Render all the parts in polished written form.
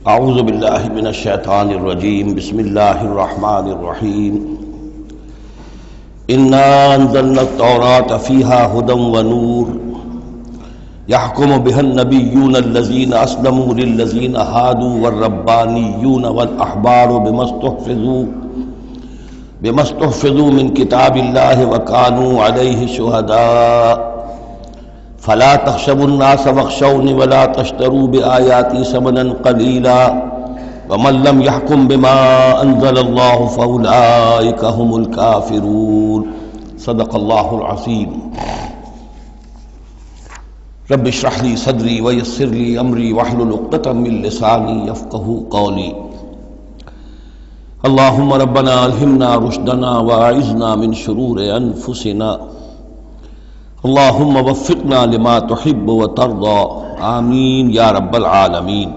اعوذ باللہ من الشیطان الرجیم بسم اللہ الرحمن الرحیم انا انزلنا التوراة فیہا ھدی ونور یحکم بها النبیون الذین اسلموا للذین ھادوا والربانیون والاحبار بما استحفظوا من کتاب اللہ وکانوا علیہ شہداء فلا تخشوا الناس واخشوني ولا تشتروا بآياتي ثمنا قليلا ومن لم يحكم بما أنزل الله فأولئك هم الكافرون صدق الله العظيم رب اشرح لي صدري ويسر لي أمري واحلل عقدة من لساني يفقهوا قولي اللهم ربنا ألهمنا رشدنا وأعذنا من شرور أنفسنا اللہم وفقنا لما تحب وترضى آمین یا رب العالمین۔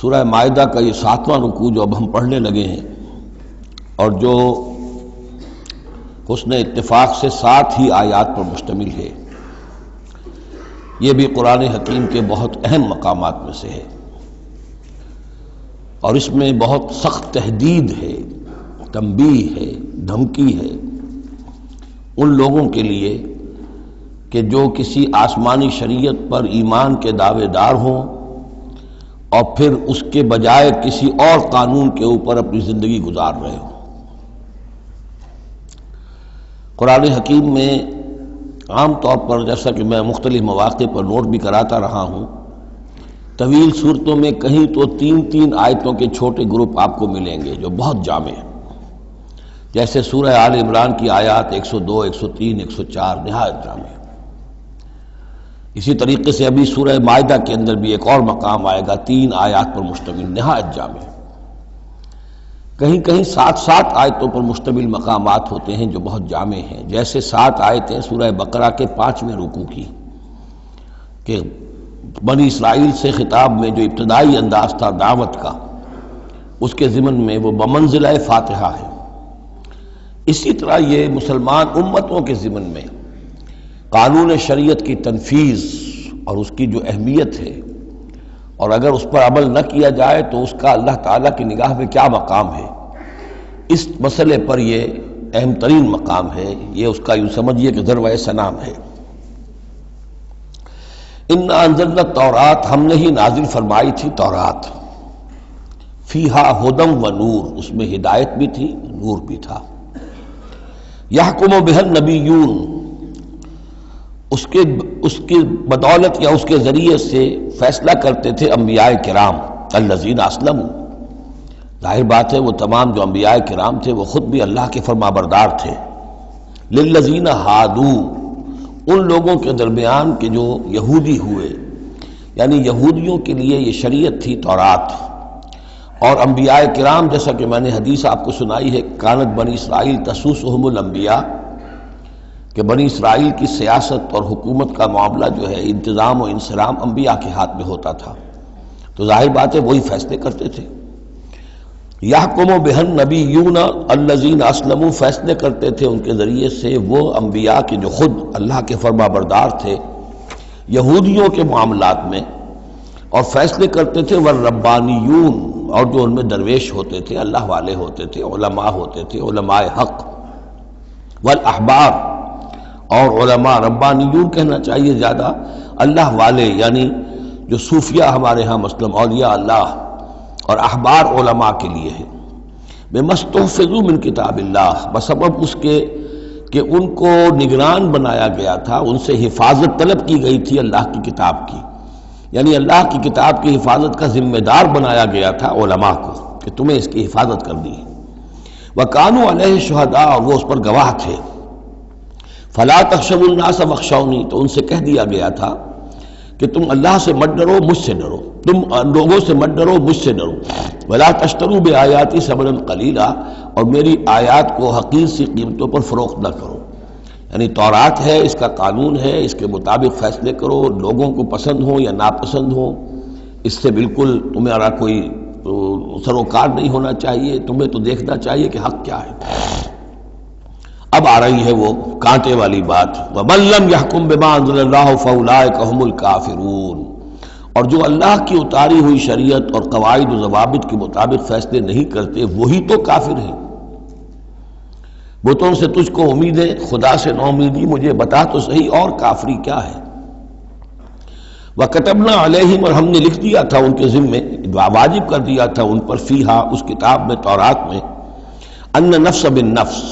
سورہ مائدہ کا یہ 7واں رکوع جو اب ہم پڑھنے لگے ہیں اور جو حسن اتفاق سے 7 ہی آیات پر مشتمل ہے، یہ بھی قرآن حکیم کے بہت اہم مقامات میں سے ہے اور اس میں بہت سخت تہدید ہے، تنبیہ ہے، دھمکی ہے ان لوگوں کے لیے کہ جو کسی آسمانی شریعت پر ایمان کے دعوے دار ہوں اور پھر اس کے بجائے کسی اور قانون کے اوپر اپنی زندگی گزار رہے ہوں۔ قرآن حکیم میں عام طور پر، جیسا کہ میں مختلف مواقع پر نوٹ بھی کراتا رہا ہوں، طویل صورتوں میں کہیں تو 3 آیتوں کے چھوٹے گروپ آپ کو ملیں گے جو بہت جامع ہیں، جیسے سورہ آل عمران کی آیات 102، 103، 104 نہایت جامع۔ اسی طریقے سے ابھی سورہ مائدہ کے اندر بھی ایک اور مقام آئے گا 3 آیات پر مشتمل، نہایت جامع۔ کہیں کہیں 7 آیتوں پر مشتمل مقامات ہوتے ہیں جو بہت جامع ہیں، جیسے 7 آیتیں سورہ بقرہ کے 5ویں رکوع کی کہ بنی اسرائیل سے خطاب میں جو ابتدائی انداز تھا دعوت کا، اس کے ضمن میں وہ بمنزلہ فاتحہ ہے۔ اسی طرح یہ مسلمان امتوں کے ضمن میں قانون شریعت کی تنفیذ اور اس کی جو اہمیت ہے، اور اگر اس پر عمل نہ کیا جائے تو اس کا اللہ تعالیٰ کی نگاہ میں کیا مقام ہے، اس مسئلے پر یہ اہم ترین مقام ہے، یہ اس کا یوں سمجھیے کہ ذروۂ سنام ہے۔ انا انزلنا التوراۃ، ہم نے ہی نازل فرمائی تھی تورات، فیہا ھدی ونور، اس میں ہدایت بھی تھی، نور بھی تھا۔ یحکم بها النبیون، اس کی بدولت یا اس کے ذریعے سے فیصلہ کرتے تھے انبیاء کرام، الذین اسلموا، ظاہر بات ہے وہ تمام جو انبیاء کرام تھے وہ خود بھی اللہ کے فرما بردار تھے، للذین ھادوا، ان لوگوں کے درمیان کہ جو یہودی ہوئے، یعنی یہودیوں کے لیے یہ شریعت تھی تورات، اور انبیاء کرام جیسا کہ میں نے حدیث آپ کو سنائی ہے، کانت بنی اسرائیل تسوسہم الانبیاء، کہ بنی اسرائیل کی سیاست اور حکومت کا معاملہ جو ہے، انتظام و انصرام انبیاء کے ہاتھ میں ہوتا تھا، تو ظاہر بات ہے وہی فیصلے کرتے تھے۔ یحکم بها النبیون الذین اسلموا، فیصلے کرتے تھے ان کے ذریعے سے وہ انبیاء کے جو خود اللہ کے فرما بردار تھے یہودیوں کے معاملات میں، اور فیصلے کرتے تھے والربانیون، اور جو ان میں درویش ہوتے تھے، اللہ والے ہوتے تھے، علماء ہوتے تھے، علماء حق، والاحبار، اور علماء، ربانیون کہنا چاہیے زیادہ، اللہ والے یعنی جو صوفیہ ہمارے ہاں مثلا اولیاء اللہ، اور احبار علماء کے لیے ہے، بما استحفظوا من کتاب اللہ، بسبب اس کے کہ ان کو نگران بنایا گیا تھا، ان سے حفاظت طلب کی گئی تھی اللہ کی کتاب کی، یعنی اللہ کی کتاب کی حفاظت کا ذمہ دار بنایا گیا تھا علماء کو کہ تمہیں اس کی حفاظت کرنی ہے۔ وَكَانُوا عَلَيْهِ شُهَدَاءَ، اور وہ اس پر گواہ تھے۔ فَلَا تَخْشَوُا النَّاسَ وَاخْشَوْنِي، تو ان سے کہہ دیا گیا تھا کہ تم اللہ سے مت ڈرو، مجھ سے ڈرو، تم لوگوں سے مت ڈرو، مجھ سے ڈرو۔ وَلَا تَشْتَرُوا بِآيَاتِي ثَمَنًا قَلِيلًا، اور میری آیات کو حقیر سی قیمتوں پر فروخت نہ کرو، یعنی تورات ہے، اس کا قانون ہے، اس کے مطابق فیصلے کرو، لوگوں کو پسند ہو یا ناپسند ہو، اس سے بالکل تمہارا کوئی سروکار نہیں ہونا چاہیے، تمہیں تو دیکھنا چاہیے کہ حق کیا ہے۔ اب آ رہی ہے وہ کانٹے والی بات، وَمَن لَّمْ يَحْكُم بِمَا أَنزَلَ اللَّهُ فَأُولَٰئِكَ هُمُ الْكَافِرُونَ، اور جو اللہ کی اتاری ہوئی شریعت اور قواعد و ضوابط کے مطابق فیصلے نہیں کرتے وہی تو کافر ہیں۔ بتوں سے تجھ کو امید ہے، خدا سے نو امیدی، مجھے بتا تو صحیح اور کافری کیا ہے۔ وَكَتَبْنَا عَلَيْهِمْ، اور ہم نے لکھ دیا تھا ان کے ذمے، واجب کر دیا تھا ان پر، فیہا اس کتاب میں، تورات میں، ان نفس بالنفس،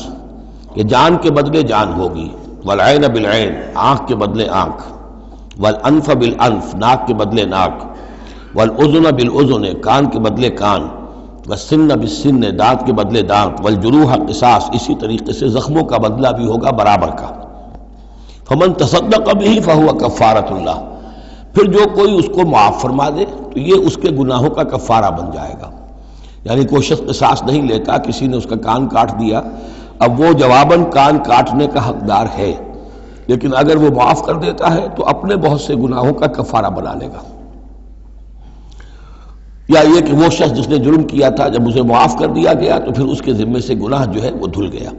کہ جان کے بدلے جان ہوگی، والعین بالعین، آنکھ کے بدلے آنکھ، والانف بالانف، ناک کے بدلے ناک، والاذن بالاذن، کان کے بدلے کان، والسن بالسن، دانت کے بدلے دانت، والجروح قصاص، اسی طریقے سے زخموں کا بدلہ بھی ہوگا برابر کا۔ فمن تصدق به فهو کفارۃ اللہ، پھر جو کوئی اس کو معاف فرما دے تو یہ اس کے گناہوں کا کفارہ بن جائے گا۔ یعنی کوئی شخص قصاص نہیں لیتا، کسی نے اس کا کان کاٹ دیا، اب وہ جواباً کان کاٹنے کا حقدار ہے، لیکن اگر وہ معاف کر دیتا ہے تو اپنے بہت سے گناہوں کا کفارہ بنا لے گا۔ یا یہ کہ وہ شخص جس نے جرم کیا تھا جب اسے معاف کر دیا گیا تو پھر اس کے ذمے سے گناہ جو ہے وہ دھل گیا۔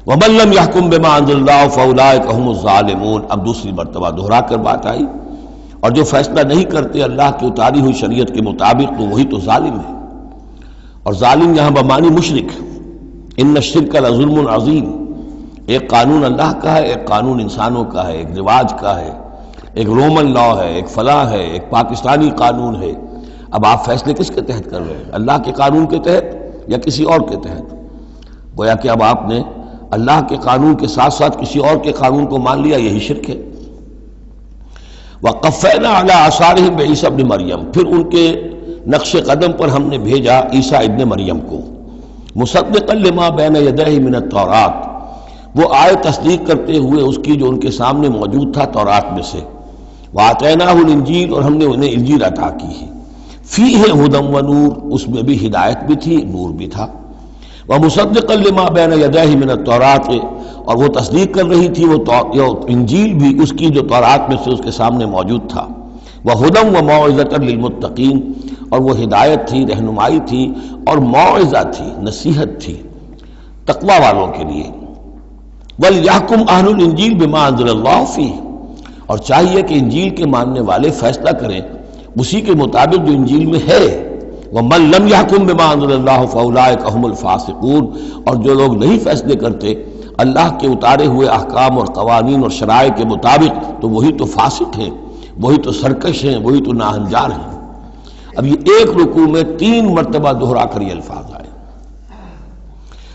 وَمَن لَّمْ يَحْكُم بِمَا أَنزَلَ اللَّهُ فَأُولَٰئِكَ هُمُ الظَّالِمُونَ، اب دوسری مرتبہ دہرا کر بات آئی، اور جو فیصلہ نہیں کرتے اللہ کی اتاری ہوئی شریعت کے مطابق تو وہی تو ظالم ہے۔ اور ظالم یہاں بمانی مشرک، ان الشرک لظلم عظیم، ایک قانون اللہ کا ہے، ایک قانون انسانوں کا ہے، ایک رواج کا ہے، ایک رومن لا ہے، ایک فلاں ہے، ایک پاکستانی قانون ہے۔ اب آپ فیصلے کس کے تحت کر رہے ہیں؟ اللہ کے قانون کے تحت یا کسی اور کے تحت؟ گویا کہ اب آپ نے اللہ کے قانون کے ساتھ ساتھ کسی اور کے قانون کو مان لیا، یہی شرک ہے۔ وَقَفَّيْنَا عَلَىٰ آثَارِهِمْ بِعِیسیٰ ابْنِ مریم، پھر ان کے نقش قدم پر ہم نے بھیجا عیسیٰ ابن مریم کو، مصدقا لما بین یدیہ من التوراۃ، وہ آئے تصدیق کرتے ہوئے اس کی جو ان کے سامنے موجود تھا تورات میں سے، وآتیناہ الانجیل، اور ہم نے انہیں انجیل عطا کی ہے، فیہ ھدی و نور، اس میں بھی ہدایت بھی تھی، نور بھی تھا، ومصدقا لما بین یدیہ من التوراۃ، اور وہ تصدیق کر رہی تھی وہ انجیل بھی اس کی جو تورات میں سے اس کے سامنے موجود تھا، وہدی و موعظۃ للمتقین، اور وہ ہدایت تھی، رہنمائی تھی اور موعظہ تھی، نصیحت تھی تقوی والوں کے لیے۔ وَلْيَحْكُمْ أَهْلُ الْإِنجِيلِ بِمَا أَنزَلَ اللَّهُ فِيهِ، اور چاہیے کہ انجیل کے ماننے والے فیصلہ کریں اسی کے مطابق جو انجیل میں ہے۔ وَمَن لَّمْ يَحْكُمْ بِمَا أَنزَلَ اللَّهُ فَأُولَٰئِكَ هُمُ الْفَاسِقُونَ، اور جو لوگ نہیں فیصلے کرتے اللہ کے اتارے ہوئے احکام اور قوانین اور شرائع کے مطابق تو وہی تو فاسق ہیں، وہی تو سرکش ہیں، وہی تو ناہنجار ہیں۔ اب یہ ایک رکوع میں 3 مرتبہ دہرا کر یہ الفاظ آئے،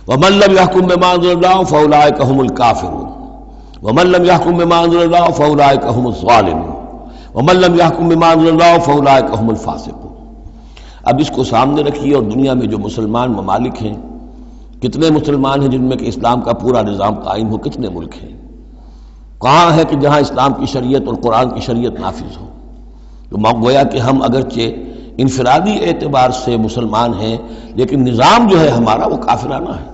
وَمَن لَّمْ يَحْكُم بِمَا أَنزَلَ اللَّهُ فَأُولَٰئِكَ هُمُ الْكَافِرُونَ وَمَن لَّمْ يَحْكُم بِمَا أَنزَلَ اللَّهُ فَأُولَٰئِكَ هُمُ الظَّالِمُونَ وَمَن لَّمْ يَحْكُم بِمَا أَنزَلَ اللَّهُ فَأُولَٰئِكَ هُمُ الْفَاسِقُونَ۔ اب اس کو سامنے رکھیے، اور دنیا میں جو مسلمان ممالک ہیں، کتنے مسلمان ہیں جن میں کہ اسلام کا پورا نظام قائم ہو؟ کتنے ملک ہیں؟ کہاں ہے کہ جہاں اسلام کی شریعت اور قرآن کی شریعت نافذ ہو؟ تو گویا کہ ہم اگرچہ انفرادی اعتبار سے مسلمان ہیں لیکن نظام جو ہے ہمارا وہ کافرانہ ہے۔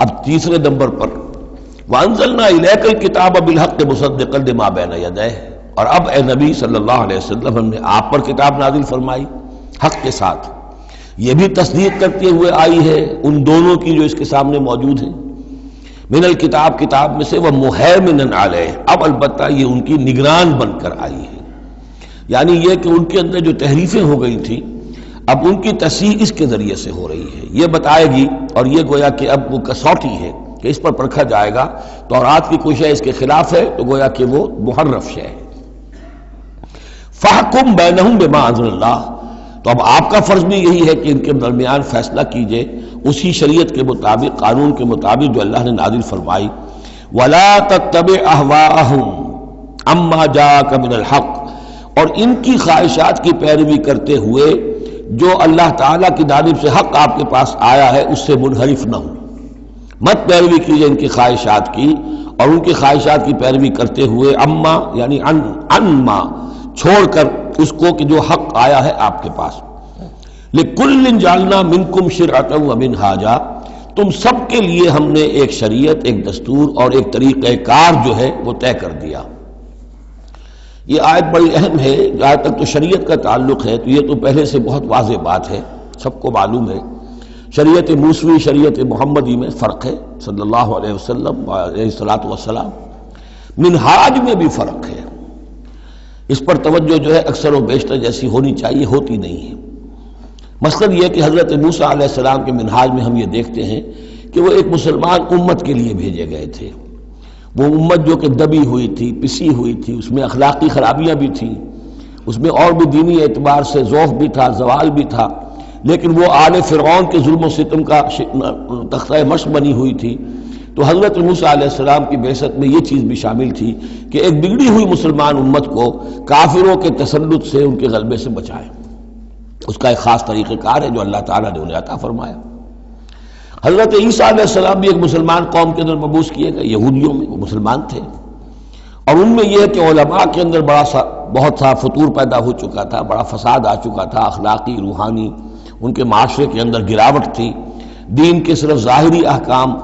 اب تیسرے نمبر پر وَأَنزَلْنَا إِلَيْكَ الْكِتَابَ بِالْحَقِّ مُصَدِّقًا لِمَا بَيْنَ يَدَيْهِ، اور اب اے نبی صلی اللہ علیہ وسلم ہم نے آپ پر کتاب نازل فرمائی حق کے ساتھ، یہ بھی تصدیق کرتے ہوئے آئی ہے ان دونوں کی جو اس کے سامنے موجود ہیں، من الکتاب، کتاب میں سے، وَمُهَيْمِنًا عَلَيْهِ، اب البتہ یہ ان کی نگران بن کر آئی ہے، یعنی یہ کہ ان کے اندر جو تحریفیں ہو گئی تھیں اب ان کی تصحیح اس کے ذریعے سے ہو رہی ہے، یہ بتائے گی، اور یہ گویا کہ اب وہ کسوٹی ہے کہ اس پر پرکھا جائے گا، تورات کی کوئی شے اس کے خلاف ہے تو گویا کہ وہ محرف شے ہے۔ فَحْكُم بَيْنَهُم بِمَا أَنزَلَ اللَّهُ، تو اب آپ کا فرض بھی یہی ہے کہ ان کے درمیان فیصلہ کیجئے اسی شریعت کے مطابق، قانون کے مطابق جو اللہ نے نازل فرمائی۔ وَلَا تَتَّبِعْ أَهْوَاءَهُمْ عَمَّا جَاءَكَ مِنَ الْحَقِّ، اور ان کی خواہشات کی پیروی کرتے ہوئے جو اللہ تعالیٰ کی جانب سے حق آپ کے پاس آیا ہے اس سے منحرف نہ ہوں، مت پیروی کیجئے ان کی خواہشات کی، اور ان کی خواہشات کی پیروی کرتے ہوئے اما یعنی انما چھوڑ کر اس کو کہ جو حق آیا ہے آپ کے پاس۔ لِكُلٍّ جَعَلْنَا مِنْكُمْ شِرْعَةً وَمِنْهَاجًا، تم سب کے لیے ہم نے ایک شریعت، ایک دستور اور ایک طریقہ کار جو ہے وہ طے کر دیا۔ یہ آیت بڑی اہم ہے، جہاں تک تو شریعت کا تعلق ہے تو یہ تو پہلے سے بہت واضح بات ہے، سب کو معلوم ہے۔ شریعت موسوی شریعت محمدی میں فرق ہے، صلی اللہ علیہ وسلم علیہ الصلوۃ والسلام۔ منہاج میں بھی فرق ہے، اس پر توجہ جو ہے اکثر و بیشتر جیسی ہونی چاہیے ہوتی نہیں ہے۔ مثلاً یہ کہ حضرت موسیٰ علیہ السلام کے منہاج میں ہم یہ دیکھتے ہیں کہ وہ ایک مسلمان امت کے لیے بھیجے گئے تھے۔ وہ امت جو کہ دبی ہوئی تھی، پسی ہوئی تھی، اس میں اخلاقی خرابیاں بھی تھیں، اس میں اور بھی دینی اعتبار سے ضعف بھی تھا، زوال بھی تھا، لیکن وہ آل فرعون کے ظلم و ستم کا تختہ مشق بنی ہوئی تھی۔ تو حضرت موسیٰ علیہ السلام کی بعثت میں یہ چیز بھی شامل تھی کہ ایک بگڑی ہوئی مسلمان امت کو کافروں کے تسلط سے، ان کے غلبے سے بچائے۔ اس کا ایک خاص طریقہ کار ہے جو اللہ تعالیٰ نے انہیں عطا فرمایا۔ حضرت عیسیٰ علیہ السلام بھی ایک مسلمان قوم کے اندر مبعوث کیے گئے، یہودیوں میں، وہ مسلمان تھے، اور ان میں یہ ہے کہ علماء کے اندر بہت سا فتور پیدا ہو چکا تھا، بڑا فساد آ چکا تھا، اخلاقی، روحانی، ان کے معاشرے کے اندر گراوٹ تھی۔ دین کے صرف ظاہری احکام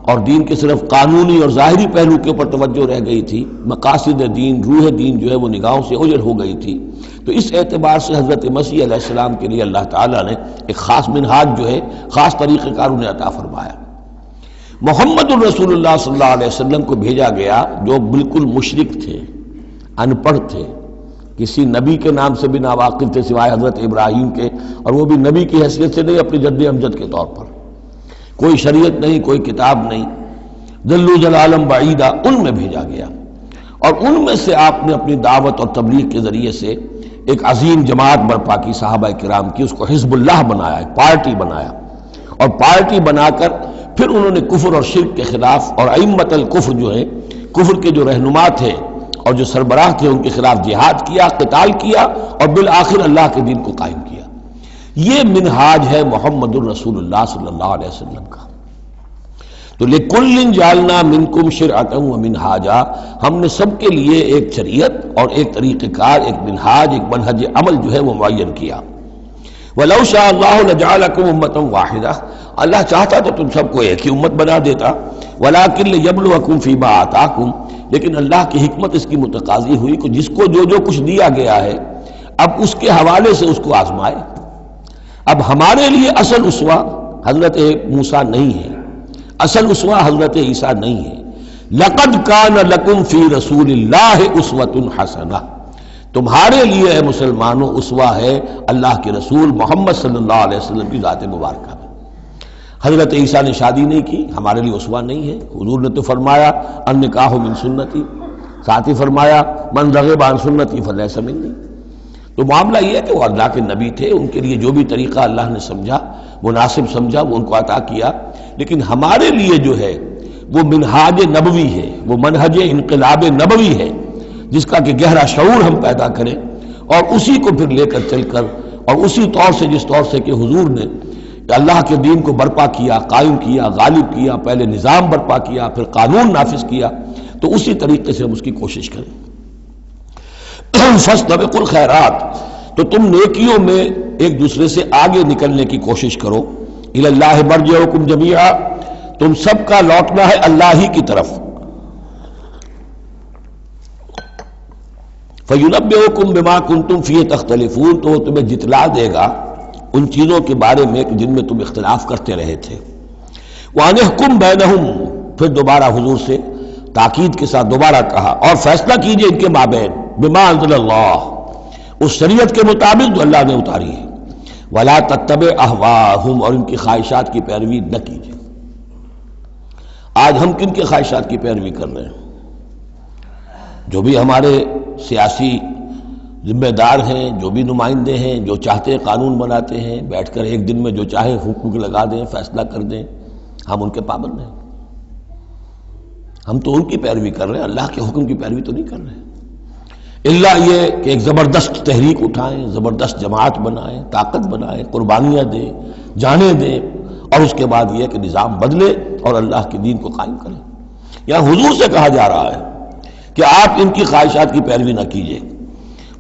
اور دین کے صرف قانونی اور ظاہری پہلو کے اوپر توجہ رہ گئی تھی، مقاصد دین، روح دین جو ہے وہ نگاہوں سے اوجھل ہو گئی تھی۔ تو اس اعتبار سے حضرت مسیح علیہ السلام کے لیے اللہ تعالیٰ نے ایک خاص منہاج جو ہے، خاص طریقہ کار انہیں عطا فرمایا۔ محمد الرسول اللہ صلی اللہ علیہ وسلم کو بھیجا گیا جو بالکل مشرک تھے، ان پڑھ تھے، کسی نبی کے نام سے بھی ناواقف تھے سوائے حضرت ابراہیم کے، اور وہ بھی نبی کی حیثیت سے نہیں، اپنی جد امجد کے طور پر، کوئی شریعت نہیں، کوئی کتاب نہیں، ضلوا ضلالا بعیدا، ان میں بھیجا گیا، اور ان میں سے آپ نے اپنی دعوت اور تبلیغ کے ذریعے سے ایک عظیم جماعت برپا کی صحابہ کرام کی، اس کو حزب اللہ بنایا، ایک پارٹی بنایا، اور پارٹی بنا کر پھر انہوں نے کفر اور شرک کے خلاف، اور ائمۃ الکفر جو ہیں، کفر کے جو رہنما تھے اور جو سربراہ تھے، ان کے خلاف جہاد کیا، قتال کیا، اور بالآخر اللہ کے دین کو قائم کیا۔ یہ منہاج ہے محمد الرسول اللہ صلی اللہ علیہ وسلم کا۔ تو لِكُلٍّ جَعَلْنَا مِنْكُمْ شِرْعَةً وَمِنْهَاجًا، ہم نے سب کے لیے ایک شریعت اور ایک طریقہ کار، ایک منہاج، ایک منہج عمل جو ہے وہ معین کیا۔ وَلَوْ شَاءَ اللَّهُ لَجَعَلَكُمْ أُمَّةً وَاحِدَةً، اللہ چاہتا تو تم سب کو ایک ہی امت بنا دیتا، وَلَكِنْ لِيَبْلُوَكُمْ فِي مَا آتَاكُمْ، لیکن اللہ کی حکمت اس کی متقاضی ہوئی کہ جس کو جو کچھ دیا گیا ہے، اب اس کے حوالے سے اس کو آزمائے۔ اب ہمارے لیے اصل اسوہ حضرت موسیٰ نہیں ہے، اصل اسوہ حضرت عیسیٰ نہیں ہے۔ لَقَدْ كَانَ لَكُمْ فِي رَسُولِ اللَّهِ أُسْوَةٌ حَسَنَةٌ، تمہارے لیے اے مسلمانوں اسوہ ہے اللہ کے رسول محمد صلی اللہ علیہ وسلم کی ذات مبارکہ میں۔ حضرت عیسیٰ نے شادی نہیں کی، ہمارے لیے اسوہ نہیں ہے۔ حضور نے تو فرمایا النکاح من سنتی، ساتھ ہی فرمایا من رغب عن سنتی فلیس منی۔ تو معاملہ یہ ہے کہ وہ اللہ کے نبی تھے، ان کے لیے جو بھی طریقہ اللہ نے سمجھا، مناسب سمجھا، وہ ان کو عطا کیا، لیکن ہمارے لیے جو ہے وہ منہاج نبوی ہے، وہ منہج انقلاب نبوی ہے، جس کا کہ گہرا شعور ہم پیدا کریں، اور اسی کو پھر لے کر چل کر، اور اسی طور سے جس طور سے کہ حضور نے اللہ کے دین کو برپا کیا، قائم کیا، غالب کیا، پہلے نظام برپا کیا، پھر قانون نافذ کیا، تو اسی طریقے سے ہم اس کی کوشش کریں۔ فاستبقوا الخیرات، تو تم نیکیوں میں ایک دوسرے سے آگے نکلنے کی کوشش کرو۔ الی اللہ مرجعکم جمیعا، تم سب کا لوٹنا ہے اللہ ہی کی طرف۔ فینبئکم بما کنتم فیہ تختلفون، تو وہ تمہیں جتلا دے گا ان چیزوں کے بارے میں جن میں تم اختلاف کرتے رہے تھے۔ وَأَنِحْكُمْ بَيْنَهُمْ، پھر دوبارہ حضور سے تاکید کے ساتھ دوبارہ کہا، اور فیصلہ کیجئے ان کے مابین، بما انزل اللہ، اس شریعت کے مطابق جو اللہ نے اتاری ہے۔ ولا تتبع اہواءہم، اور ان کی خواہشات کی پیروی نہ کیجیے۔ آج ہم کن کی خواہشات کی پیروی کر رہے ہیں؟ جو بھی ہمارے سیاسی ذمہ دار ہیں، جو بھی نمائندے ہیں، جو چاہتے ہیں قانون بناتے ہیں، بیٹھ کر ایک دن میں جو چاہے حکم لگا دیں، فیصلہ کر دیں، ہم ان کے پابند ہیں۔ ہم تو ان کی پیروی کر رہے ہیں، اللہ کے حکم کی پیروی تو نہیں کر رہے، اللہ یہ کہ ایک زبردست تحریک اٹھائیں، زبردست جماعت بنائیں، طاقت بنائیں، قربانیاں دیں، جانیں دیں، اور اس کے بعد یہ کہ نظام بدلے اور اللہ کے دین کو قائم کریں۔ یہاں حضور سے کہا جا رہا ہے کہ آپ ان کی خواہشات کی پیروی نہ کیجیے۔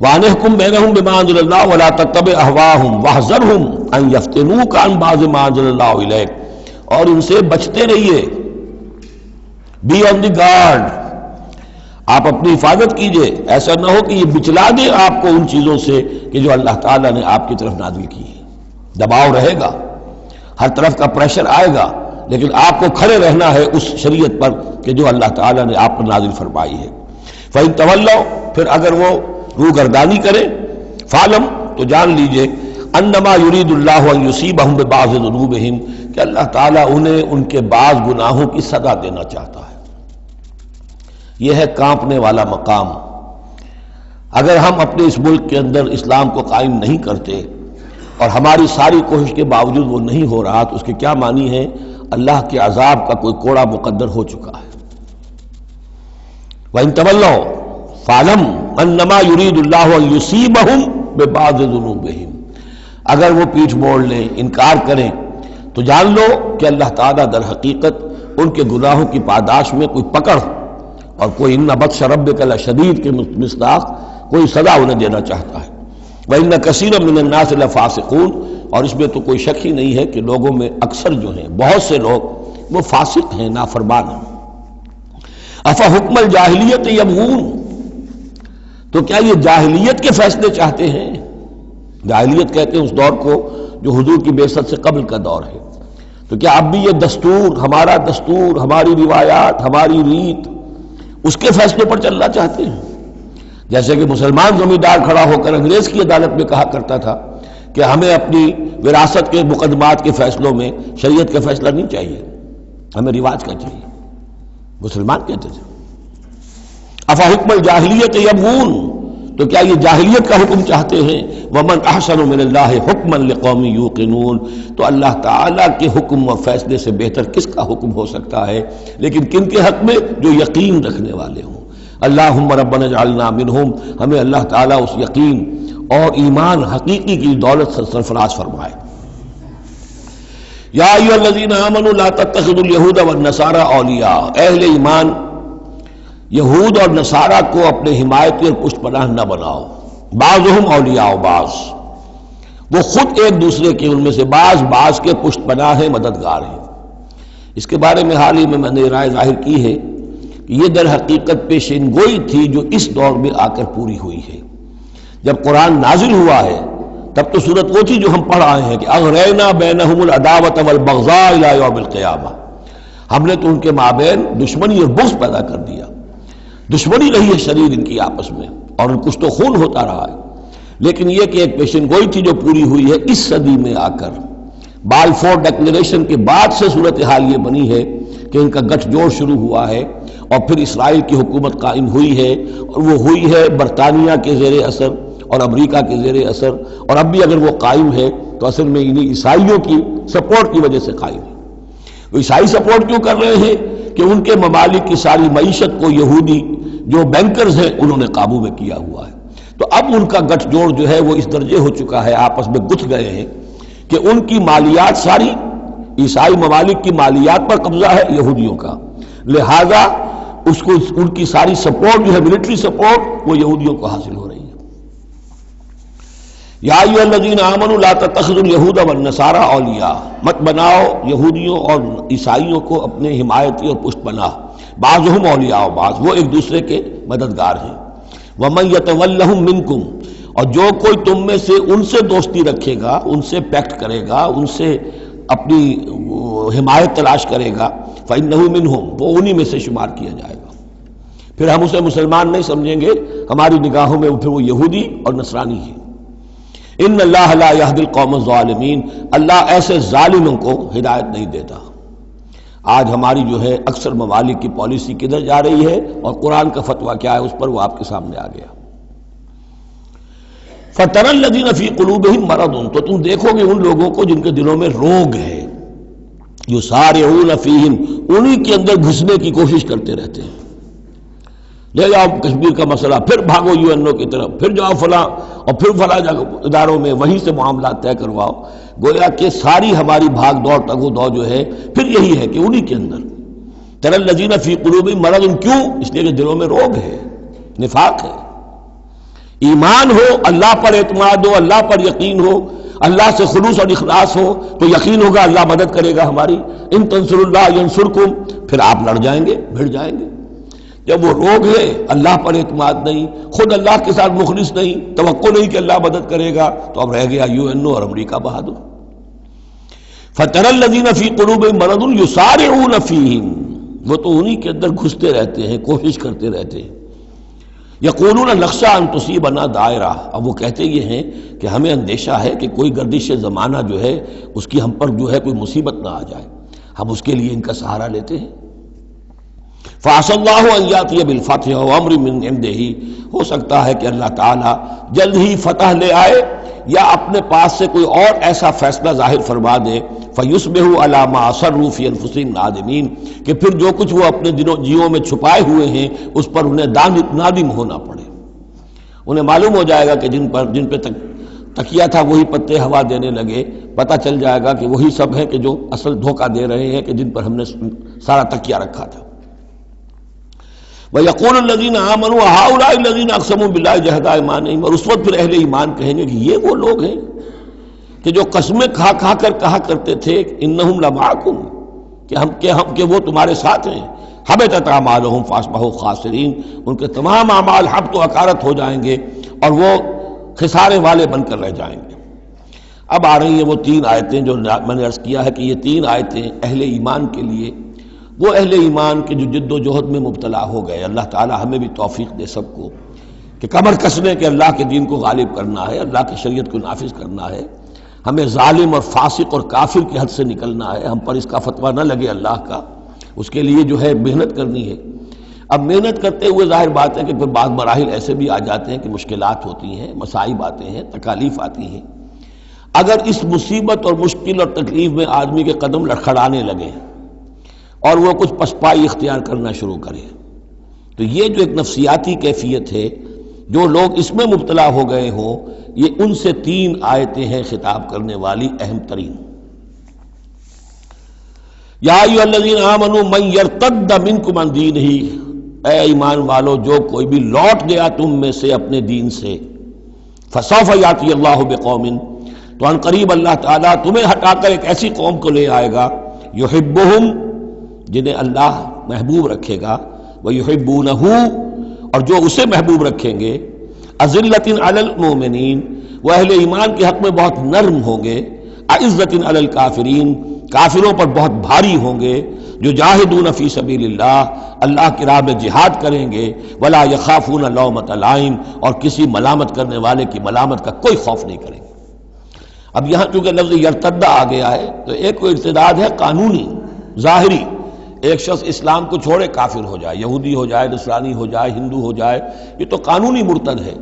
وَأَنِحْكُمْ بَيْنَهُمْ بِمَا أَنزَلَ اللَّهُ وَلَا تَتَّبِعْ أَهْوَاءَهُمْ وَاحْذَرْهُمْ أَن يَفْتِنُوكَ عَن بَعْضِ مَا أَنزَلَ اللَّهُ إِلَيْكَ، اور ان سے بچتے رہیے، بی آن دی گارڈ، آپ اپنی حفاظت کیجئے، ایسا نہ ہو کہ یہ بچلا دے آپ کو ان چیزوں سے کہ جو اللہ تعالیٰ نے آپ کی طرف نازل کی ہے۔ دباؤ رہے گا، ہر طرف کا پریشر آئے گا، لیکن آپ کو کھڑے رہنا ہے اس شریعت پر کہ جو اللہ تعالیٰ نے آپ پر نازل فرمائی ہے۔ فَإِن تَوَلَّوْا، پھر اگر وہ روگردانی کریں، فعلم تو جان لیجئے انما یرید اللہ ان یصیبہم ببعض ذنوبہم کہ اللہ تعالیٰ انہیں ان کے بعض گناہوں کی سزا دینا چاہتا ہے۔ یہ ہے کانپنے والا مقام۔ اگر ہم اپنے اس ملک کے اندر اسلام کو قائم نہیں کرتے اور ہماری ساری کوشش کے باوجود وہ نہیں ہو رہا تو اس کے کیا معنی ہے؟ اللہ کے عذاب کا کوئی کوڑا مقدر ہو چکا ہے۔ وَإِن تَوَلَّوْا فَاعْلَمْ أَنَّمَا يُرِيدُ اللَّهُ أَن يُصِيبَهُم بِبَعْضِ ذُنُوبِهِمْ، اگر وہ پیٹھ موڑ لیں، انکار کریں تو جان لو کہ اللہ تعالیٰ در حقیقت ان کے گناہوں کی پاداش میں کوئی پکڑ اور کوئی ان بطش ربک لشدید کے مصداق کوئی سزا انہیں دینا چاہتا ہے۔ وَإِنَّ كَثِيرًا مِّنَ النَّاسِ لَفَاسِقُونَ، اور اس میں تو کوئی شک ہی نہیں ہے کہ لوگوں میں اکثر جو ہیں، بہت سے لوگ وہ فاسق ہیں، نافرمان ہیں۔ أَفَحُكْمَ الْجَاهِلِيَّةِ يَبْغُونَ، تو کیا یہ جاہلیت کے فیصلے چاہتے ہیں؟ جاہلیت کہتے ہیں اس دور کو جو حضور کی بعثت سے قبل کا دور ہے۔ تو کیا اب بھی یہ دستور، ہمارا دستور، ہماری روایات، ہماری ریت، اس کے فیصلوں پر چلنا چاہتے ہیں؟ جیسے کہ مسلمان زمیندار کھڑا ہو کر انگریز کی عدالت میں کہا کرتا تھا کہ ہمیں اپنی وراثت کے مقدمات کے فیصلوں میں شریعت کا فیصلہ نہیں چاہیے، ہمیں رواج کا چاہیے، مسلمان کہتے تھے۔ افحکم الجاہلیت یبغون، تو کیا یہ جاہلیت کا حکم چاہتے ہیں؟ ومن احسن من اللہ حکما لقوم یوقنون، تو اللہ تعالیٰ کے حکم و فیصلے سے بہتر کس کا حکم ہو سکتا ہے؟ لیکن کن کے حق میں؟ جو یقین رکھنے والے ہوں۔ اللہم ربنا اجعلنا منہم، ہمیں اللہ تعالیٰ اس یقین اور ایمان حقیقی کی دولت سے سرفراز فرمائے۔ یا ایھا الذین آمنوا لا تتخذوا اليہود والنصارى اولیاء، اہل ایمان یہود اور نصارہ کو اپنے حمایتی اور پشت پناہ نہ بناؤ۔ بعضهم اولیاء بعض، وہ خود ایک دوسرے کے، ان میں سے بعض کے پشت پناہ ہیں، مددگار ہیں۔ اس کے بارے میں حال ہی میں نے رائے ظاہر کی ہے کہ یہ در حقیقت پیشین گوئی تھی جو اس دور میں آ کر پوری ہوئی ہے۔ جب قرآن نازل ہوا ہے تب تو صورت وہ تھی جو ہم پڑھ آئے ہیں کہ اغرینا بینہم العداوۃ والبغضاء الی یوم القیامہ، ہم نے تو ان کے مابین دشمنی اور بغض پیدا کر دیا، دشمنی رہی ہے شدید ان کی آپس میں، اور کچھ تو خون ہوتا رہا ہے۔ لیکن یہ کہ ایک پیشن گوئی تھی جو پوری ہوئی ہے اس صدی میں آ کر۔ بالفور ڈکلیریشن کے بعد سے صورتحال یہ بنی ہے کہ ان کا گٹھ جوڑ شروع ہوا ہے، اور پھر اسرائیل کی حکومت قائم ہوئی ہے، اور وہ ہوئی ہے برطانیہ کے زیر اثر اور امریکہ کے زیر اثر، اور اب بھی اگر وہ قائم ہے تو اصل میں انہیں عیسائیوں کی سپورٹ کی وجہ سے قائم ہے۔ وہ عیسائی سپورٹ کیوں کر رہے ہیں؟ کہ ان کے ممالک کی ساری معیشت کو یہودی جو بینکرز ہیں انہوں نے قابو میں کیا ہوا ہے۔ تو اب ان کا گٹھ جوڑ جو ہے وہ اس درجے ہو چکا ہے، آپس میں گتھ گئے ہیں کہ ان کی مالیات ساری عیسائی ممالک کی مالیات پر قبضہ ہے یہودیوں کا، لہذا اس کو ان کی ساری سپورٹ جو ہے ملٹری سپورٹ وہ یہودیوں کو حاصل ہو رہی ہے۔ یا ایھا الذین آمنوا لا تتخذوا اليہود والنصارى اولیاء، مت بناؤ یہودیوں اور عیسائیوں کو اپنے حمایتی اور پشت پناہ، بعضهم اولیاء بعض، وہ ایک دوسرے کے مددگار ہیں۔ ومن یتولہم منکم، اور جو کوئی تم میں سے ان سے دوستی رکھے گا، ان سے پیکٹ کرے گا، ان سے اپنی حمایت تلاش کرے گا، فإنہ منہم، وہ انہی میں سے شمار کیا جائے گا۔ پھر ہم اسے مسلمان نہیں سمجھیں گے، ہماری نگاہوں میں پھر وہ یہودی اور نصرانی ہے۔ ان اللہ لا یہدی القوم الظالمین، اللہ ایسے ظالموں کو ہدایت نہیں دیتا۔ آج ہماری جو ہے اکثر ممالک کی پالیسی کدھر جا رہی ہے اور قرآن کا فتویٰ کیا ہے اس پر وہ آپ کے سامنے آ گیا۔ فَتَرَى الَّذِينَ فِي قُلُوبِهِم مَرَضٌ، تو تم دیکھو گے ان لوگوں کو جن کے دلوں میں روگ ہے، يُسَارِعُونَ فِيهِمْ، انہی کے اندر گھسنے کی کوشش کرتے رہتے ہیں۔ لے جاؤ کشمیر کا مسئلہ، پھر بھاگو UN کی طرف، پھر جاؤ فلاں اور پھر فلاں اداروں میں، وہیں سے معاملات طے کرواؤ۔ گویا کہ ساری ہماری بھاگ دوڑ تگ و دو جو ہے پھر یہی ہے کہ انہی کے اندر تَرَى الَّذِينَ فِي قُلُوبِهِم مَرَضٌ، کیوں؟ اس لیے کہ دلوں میں روگ ہے، نفاق ہے۔ ایمان ہو، اللہ پر اعتماد ہو، اللہ پر یقین ہو، اللہ سے خلوص اور اخلاص ہو تو یقین ہوگا اللہ مدد کرے گا ہماری۔ ان تنصروا اللہ ینصرکم، پھر آپ لڑ جائیں گے، بھڑ جائیں گے۔ جب وہ روگ ہے، اللہ پر اعتماد نہیں، خود اللہ کے ساتھ مخلص نہیں، توقع نہیں کہ اللہ مدد کرے گا، تو اب رہ گیا UN اور امریکہ بہادر۔ فَتَرَى الَّذِينَ فِي قُلُوبِهِم مَرَضٌ يُسَارِعُونَ فِيهِمْ، وہ تو انہی کے اندر گھستے رہتے ہیں، کوشش کرتے رہتے ہیں۔ یقولون نخشی ان تصیبنا دائرہ، اب وہ کہتے یہ ہیں کہ ہمیں اندیشہ ہے کہ کوئی گردش زمانہ جو ہے اس کی ہم پر جو ہے کوئی مصیبت نہ آ جائے، ہم اس کے لیے ان کا سہارا لیتے ہیں۔ فَعَسَى اللَّهُ أَن يَأْتِيَ بِالْفَتْحِ وَأَمْرٍ مِّنْ عِندِهِ، ہو سکتا ہے کہ اللہ تعالیٰ جلد ہی فتح لے آئے یا اپنے پاس سے کوئی اور ایسا فیصلہ ظاہر فرما دے، فَيُصْبِحُوا عَلَىٰ مَا أَصَرُّوا فِي أَنفُسِهِمْ نَادِمِينَ، کہ پھر جو کچھ وہ اپنے جیوں میں چھپائے ہوئے ہیں اس پر انہیں نادم ہونا پڑے۔ انہیں معلوم ہو جائے گا کہ جن پہ تکیہ تھا وہی پتے ہوا دینے لگے، پتہ چل جائے گا کہ وہی سب ہیں کہ جو اصل دھوکہ دے رہے ہیں کہ جن پر ہم نے سارا تکیہ رکھا تھا۔ وَيَقُولُ الَّذِينَ آمَنُوا هَؤُلَاءِ الَّذِينَ أَقْسَمُوا بِاللَّهِ جَهْدَ أَيْمَانِهِمْ، اور اس وقت پھر اہل ایمان کہیں گے کہ یہ وہ لوگ ہیں کہ جو قسمیں کھا کھا کر کہا کرتے تھے اِنَّهُمْ لَمَعَكُمْ کہ وہ تمہارے ساتھ ہیں، حبطت اعمالهم فاصبحوا خاسرین، ان کے تمام اعمال حبط و اکارت ہو جائیں گے اور وہ خسارے والے بن کر رہ جائیں گے۔ اب آ رہی ہیں وہ تین آیتیں جو میں نے عرض کیا ہے کہ یہ تین آیتیں اہل ایمان کے لیے، وہ اہل ایمان کے جو جد و جہد میں مبتلا ہو گئے، اللہ تعالی ہمیں بھی توفیق دے سب کو کہ کمر کسنے کے اللہ کے دین کو غالب کرنا ہے، اللہ کی شریعت کو نافذ کرنا ہے، ہمیں ظالم اور فاسق اور کافر کی حد سے نکلنا ہے، ہم پر اس کا فتویٰ نہ لگے اللہ کا، اس کے لیے جو ہے محنت کرنی ہے۔ اب محنت کرتے ہوئے ظاہر بات ہے کہ پھر بعض مراحل ایسے بھی آ جاتے ہیں کہ مشکلات ہوتی ہیں، مصائب آتے ہیں، تکالیف آتی ہیں۔ اگر اس مصیبت اور مشکل اور تکلیف میں آدمی کے قدم لڑکھڑانے لگے اور وہ کچھ پسپائی اختیار کرنا شروع کرے، تو یہ جو ایک نفسیاتی کیفیت ہے، جو لوگ اس میں مبتلا ہو گئے ہوں، یہ ان سے تین آیتیں ہیں خطاب کرنے والی اہم ترین۔ یا ایھا الذین آمنوا من یرتد منکم عن دینہ، اے ایمان والو جو کوئی بھی لوٹ گیا تم میں سے اپنے دین سے، فسوف یاتی اللہ بقوم، تو ان قریب اللہ تعالیٰ تمہیں ہٹا کر ایک ایسی قوم کو لے آئے گا، یحبہم، جنہیں اللہ محبوب رکھے گا، ویحبونہ، اور جو اسے محبوب رکھیں گے، اذلۃ علی المؤمنین، وہ اہل ایمان کے حق میں بہت نرم ہوں گے، اعزۃ علی الکافرین، کافروں پر بہت بھاری ہوں گے، جو جاہدون فی سبیل اللہ، اللہ کی راہ میں جہاد کریں گے، ولا یخافون لومۃ لائم، اور کسی ملامت کرنے والے کی ملامت کا کوئی خوف نہیں کریں گے۔ اب یہاں چونکہ لفظ یرتدہ آ گیا ہے تو ایک کوئی ارتداد ہے قانونی ظاہری، ایک شخص اسلام کو چھوڑے کافر ہو جائے، یہودی ہو جائے، نصرانی ہو جائے، ہندو ہو جائے، یہ تو قانونی مرتد ہے۔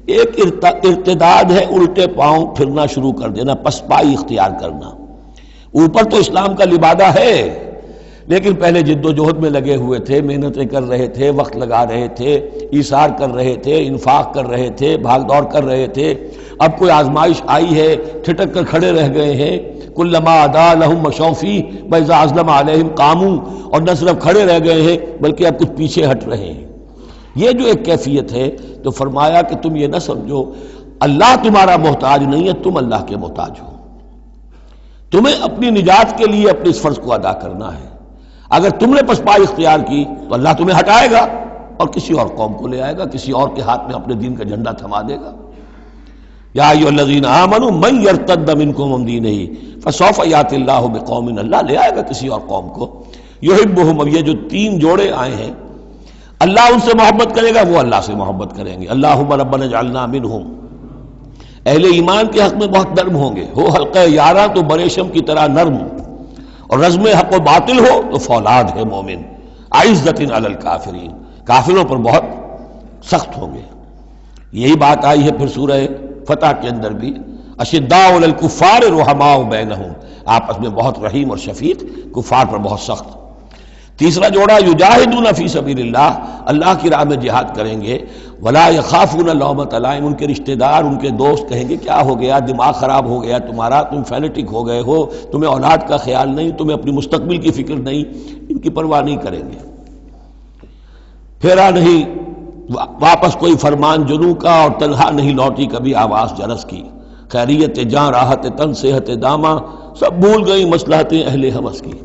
ایک ارتداد ہے الٹے پاؤں پھرنا شروع کر دینا، پسپائی اختیار کرنا۔ اوپر تو اسلام کا لبادہ ہے، لیکن پہلے جد و جہد میں لگے ہوئے تھے، محنتیں کر رہے تھے، وقت لگا رہے تھے، ایثار کر رہے تھے، انفاق کر رہے تھے، بھاگ دوڑ کر رہے تھے، اب کوئی آزمائش آئی ہے، ٹھٹک کر کھڑے رہ گئے ہیں۔ کلما ادا لہم مشوا فیہ واذا اظلم علیہم قاموا، اور نہ صرف کھڑے رہ گئے ہیں بلکہ اب کچھ پیچھے ہٹ رہے ہیں۔ یہ جو ایک کیفیت ہے، تو فرمایا کہ تم یہ نہ سمجھو اللہ تمہارا محتاج نہیں ہے، تم اللہ کے محتاج ہو، تمہیں اپنی نجات کے لیے اپنے اس فرض کو ادا کرنا ہے۔ اگر تم نے پسپائی اختیار کی تو اللہ تمہیں ہٹائے گا اور کسی اور قوم کو لے آئے گا، کسی اور کے ہاتھ میں اپنے دین کا جھنڈا تھما دے گا۔ یا ایھا الذین آمنوا من یرتد منکم عن دینہ فسوف یاتی اللہ بقوم، اللہ لے آئے گا کسی اور قوم کو، یحبہم، اب یہ جو تین جوڑے آئے ہیں، اللہ ان سے محبت کرے گا، وہ اللہ سے محبت کریں گے۔ اللہم ربنا اجعلنا منہم، اہل ایمان کے حق میں بہت نرم ہوں گے، ہو حلقہ یاراں تو بریشم کی طرح نرم، اور رزم حق و باطل ہو تو فولاد ہے مومن، اعزۃ علی الکافرین، کافروں پر بہت سخت ہوں گے۔ یہی بات آئی ہے پھر سورہ فتح کے اندر بھی، اشداء علی الکفار رحماء بینہم، آپس میں بہت رحیم اور شفیق، کفار پر بہت سخت۔ تیسرا جوڑا یجاہدون فی سبیل اللہ، اللہ کی راہ میں جہاد کریں گے، ولا یخافون لومۃ لائم، ان کے رشتہ دار، ان کے دوست کہیں گے کیا ہو گیا، دماغ خراب ہو گیا تمہارا، تم فینیٹک ہو گئے ہو، تمہیں اولاد کا خیال نہیں، تمہیں اپنی مستقبل کی فکر نہیں، ان کی پرواہ نہیں کریں گے۔ پھیرا نہیں واپس کوئی فرمان جنوں کا، اور تنہا نہیں لوٹی کبھی آواز جرس کی، خیریت جاں راحت تن صحت داماں، سب بھول گئی مصلحتیں اہل ہوس کی۔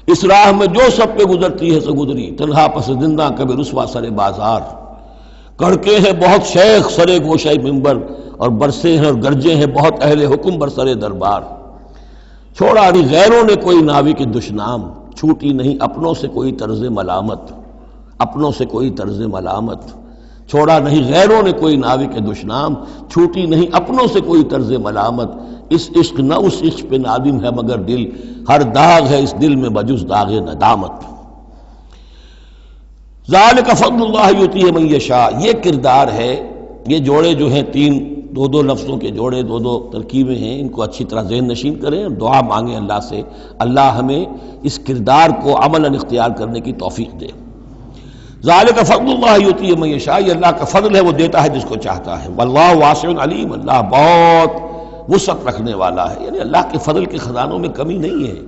اس راہ میں جو سب پہ گزرتی ہے سو گزری، تنہا پس زندہ کبھی رسوا سر بازار، کڑکے ہیں بہت شیخ سرے گوشہ منبر، اور برسے ہیں اور گرجے ہیں بہت اہل حکم برسر دربار۔ چھوڑا نہیں غیروں نے کوئی ناوی کی دشنام، چھوٹی نہیں اپنوں سے کوئی طرز ملامت، اپنوں سے کوئی طرز ملامت، چھوڑا نہیں غیروں نے کوئی ناوی کے دشنام، چھوٹی نہیں اپنوں سے کوئی طرز ملامت، اس عشق نہ اس عشق پہ نادم ہے مگر دل، ہر داغ ہے اس دل میں بجز داغ ندامت۔ ذالک فضل اللہ یؤتیہ من یشاء، یہ کردار ہے، یہ جوڑے جو ہیں تین دو دو لفظوں کے جوڑے، دو دو ترکیبیں ہیں، ان کو اچھی طرح ذہن نشین کریں اور دعا مانگیں اللہ سے، اللہ ہمیں اس کردار کو عملاً اختیار کرنے کی توفیق دے۔ ذالک فضل اللہ یؤتیہ من یشاء، یہ اللہ کا فضل ہے، وہ دیتا ہے جس کو چاہتا ہے، واللہ واسع علیم، اللہ بہت وسعت رکھنے والا ہے، یعنی اللہ کے فضل کے خزانوں میں کمی نہیں ہے۔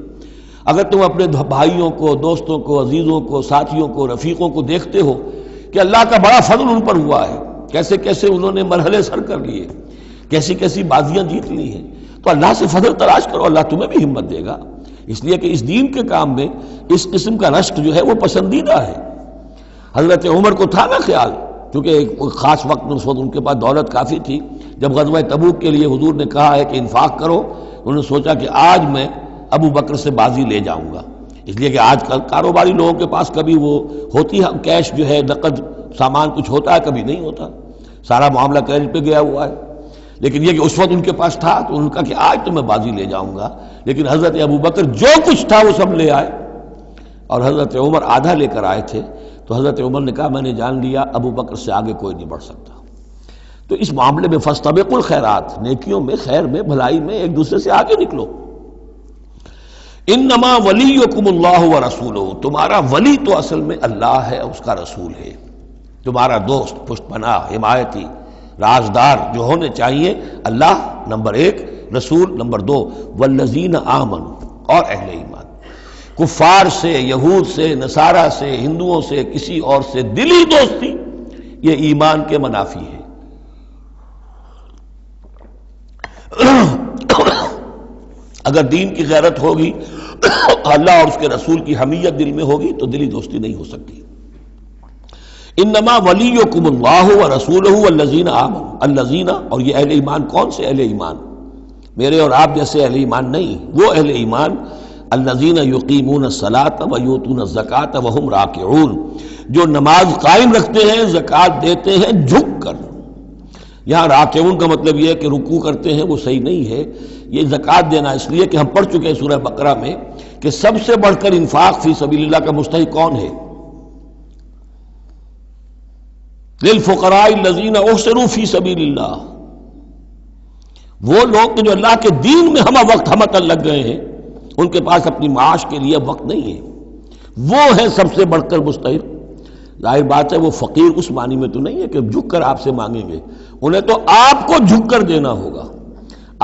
اگر تم اپنے بھائیوں کو، دوستوں کو، عزیزوں کو، ساتھیوں کو، رفیقوں کو دیکھتے ہو کہ اللہ کا بڑا فضل ان پر ہوا ہے، کیسے کیسے انہوں نے مرحلے سر کر لیے، کیسی کیسی بازیاں جیت لی ہیں، تو اللہ سے فضل تلاش کرو، اللہ تمہیں بھی ہمت دے گا، اس لیے کہ اس دین کے کام میں اس قسم کا رشک جو ہے وہ پسندیدہ ہے۔ حضرت عمر کو تھا نا خیال، کیونکہ ایک خاص وقت میں اس وقت ان کے پاس دولت کافی تھی، جب غزوہ تبوک کے لیے حضور نے کہا ہے کہ انفاق کرو، انہوں نے سوچا کہ آج میں ابو بکر سے بازی لے جاؤں گا، اس لیے کہ آج کل کاروباری لوگوں کے پاس کبھی وہ ہوتی ہے کیش جو ہے، نقد سامان کچھ ہوتا ہے، کبھی نہیں ہوتا، سارا معاملہ کریڈٹ پہ گیا ہوا ہے، لیکن یہ کہ اس وقت ان کے پاس تھا تو انہوں نے کہا کہ آج تو میں بازی لے جاؤں گا، لیکن حضرت ابو بکر جو کچھ تھا وہ سب لے آئے اور حضرت عمر آدھا لے کر آئے تھے، تو حضرت عمر نے کہا میں نے جان لیا ابو بکر سے آگے کوئی نہیں بڑھ سکتا۔ تو اس معاملے میں فاستبقوا الخیرات، نیکیوں میں، خیر میں، بھلائی میں ایک دوسرے سے آگے نکلو۔ انما ولیکم اللہ ورسولہ، تمہارا ولی تو اصل میں اللہ ہے، اس کا رسول ہے، تمہارا دوست، پشت پناہ، حمایتی، رازدار جو ہونے چاہیے اللہ نمبر ایک، رسول نمبر دو، والذین آمنوا، اور اہل ایمان۔ کفار سے، یہود سے، نصارہ سے، ہندوؤں سے، کسی اور سے دلی دوستی یہ ایمان کے منافی ہے۔ اگر دین کی غیرت ہوگی، اللہ اور اس کے رسول کی حمیت دل میں ہوگی تو دلی دوستی نہیں ہو سکتی۔ انما ولیکم اللہ ورسولہ والذین آمنوا، الذین، اور یہ اہل ایمان کون سے اہل ایمان؟ میرے اور آپ جیسے اہل ایمان نہیں، وہ اہل ایمان الذین یقیمون الصلاۃ ویؤتون الزکاۃ وہم راکعون، جو نماز قائم رکھتے ہیں، زکوٰۃ دیتے ہیں جھک کر۔ یہاں راکعون کا مطلب یہ ہے کہ رکوع کرتے ہیں، وہ صحیح نہیں ہے، یہ زکوٰۃ دینا اس لیے کہ ہم پڑھ چکے ہیں سورہ بقرہ میں کہ سب سے بڑھ کر انفاق فی سبیل اللہ کا مستحق کون ہے؟ للفقراء الذین احصروا فی سبیل اللہ، وہ لوگ کہ جو اللہ کے دین میں ہمہ وقت ہمہ لگ گئے ہیں، ان کے پاس اپنی معاش کے لیے وقت نہیں ہے، وہ ہے سب سے بڑھ کر مستحق۔ ظاہر بات ہے وہ فقیر اس معنی میں تو نہیں ہے کہ جھک کر آپ سے مانگیں گے، انہیں تو آپ کو جھک کر دینا ہوگا،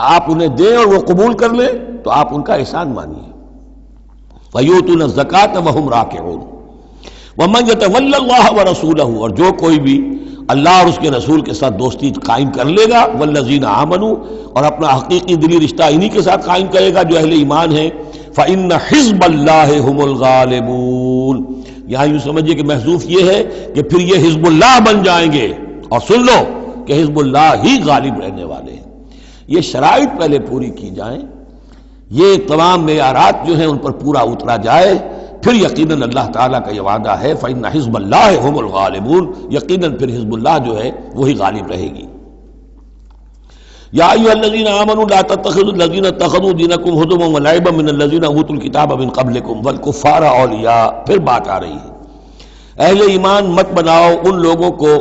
آپ انہیں دیں اور وہ قبول کر لیں تو آپ ان کا احسان مانیے۔ وَيُؤْتُونَ الزَّكَاةَ وَهُمْ رَاكِعُونَ وَمَنْ يَتَوَلَّ اللَّهَ وَرَسُولَهُ، اور جو کوئی بھی اللہ اور اس کے رسول کے ساتھ دوستی قائم کر لے گا، وَالَّذِينَ آمَنُوا، اور اپنا حقیقی دلی رشتہ انہی کے ساتھ قائم کرے گا جو اہل ایمان ہیں، فَإِنَّ حِزْبَ اللَّهِ هُمُ الْغَالِبُونَ، یہاں یوں سمجھیے کہ محذوف یہ ہے کہ پھر یہ حزب اللہ بن جائیں گے، اور سن لو کہ حزب اللہ ہی غالب رہنے والے ہیں۔ یہ شرائط پہلے پوری کی جائیں، یہ تمام معیارات جو ہیں ان پر پورا اترا جائے، پھر یقیناً اللہ تعالیٰ کا یہ وعدہ ہے فَإِنَّ حِزْبَ اللَّهِ هُمُ الْغَالِبُونَ، یقیناً پھر حزب اللہ جو ہے وہی غالب رہے گی۔ یا ایھا الذین آمنوا لا تتخذوا الذین اتخذوا دینکم ہزوا ولعبا من الذین اوتوا الکتاب من قبلکم والکفار اولیاء، پھر بات آ رہی ہے، اہل ایمان مت بناؤ ان لوگوں کو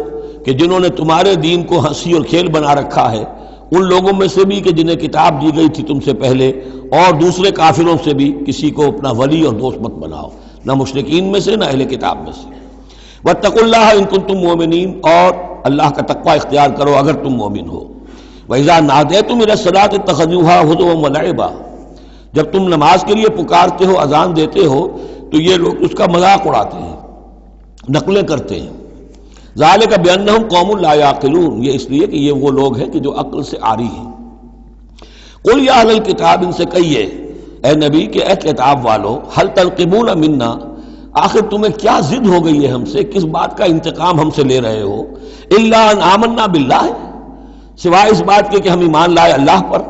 کہ جنہوں نے تمہارے دین کو ہنسی اور کھیل بنا رکھا ہے، ان لوگوں میں سے بھی کہ جنہیں کتاب دی گئی تھی تم سے پہلے، اور دوسرے کافروں سے بھی کسی کو اپنا ولی اور دوست مت بناؤ، نہ مشرکین میں سے نہ اہل کتاب میں سے۔ واتقوا اللہ ان کنتم مؤمنین، اور اللہ کا تقوی اختیار کرو اگر تم مومن ہو۔ وَإِذَا نَادَيْتُمْ إِلَى الصَّلَاةِ اتَّخَذُوهَا هُزُوًا وَلَعِبًا، جب تم نماز کے لیے پکارتے ہو، اذان دیتے ہو، تو یہ لوگ اس کا مذاق اڑاتے ہیں، نقلیں کرتے ہیں۔ ذَلِكَ بِأَنَّهُمْ قَوْمٌ لَا يَعْقِلُونَ، یہ اس لیے کہ یہ وہ لوگ ہیں کہ جو عقل سے عاری ہیں۔ قُلْ يَا أَهْلَ الْكِتَابِ، ان سے کہیے اے نبی کہ اے کتاب والو، هَلْ تَنْقِمُونَ مِنَّا، آخر تمہیں کیا ضد ہو گئی ہے ہم سے، کس بات کا انتقام ہم سے لے رہے ہو؟ إِلَّا أَنْ آمَنَّا بِاللَّهِ، سوائے اس بات کے کہ ہم ایمان لائے اللہ پر،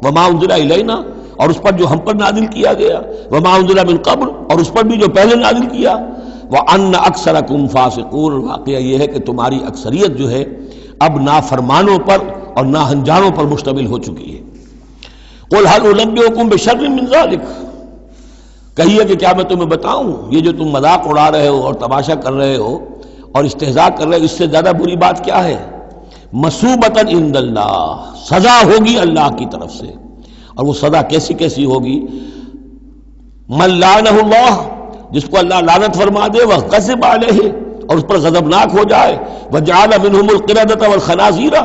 وما انزل الینا، اور اس پر جو ہم پر نازل کیا گیا، وما انزل من قبل، اور اس پر بھی جو پہلے نازل کیا، وَأَنَّ أَكْثَرَكُمْ فَاسِقُونَ، واقعہ یہ ہے کہ تمہاری اکثریت جو ہے اب نافرمانوں پر اور ناہنجاروں پر مشتمل ہو چکی ہے۔ قُلْ هَلْ أُنَبِّئُكُمْ بِشَرٍّ مِّن ذَلِكَ، کہیے کہ کیا میں تمہیں بتاؤں یہ جو تم مذاق اڑا رہے ہو اور تماشا کر رہے ہو اور استہزاء کر رہے ہو، اس سے زیادہ بری بات کیا ہے؟ مصوبۃ عند اللہ، سزا ہوگی اللہ کی طرف سے، اور وہ سزا کیسی کیسی ہوگی؟ من لعنہ اللہ، جس کو اللہ لعنت فرما دے، وغضب علیہ، اور اس پر غضبناک ہو جائے، وجعل منہم القردۃ والخنازیر،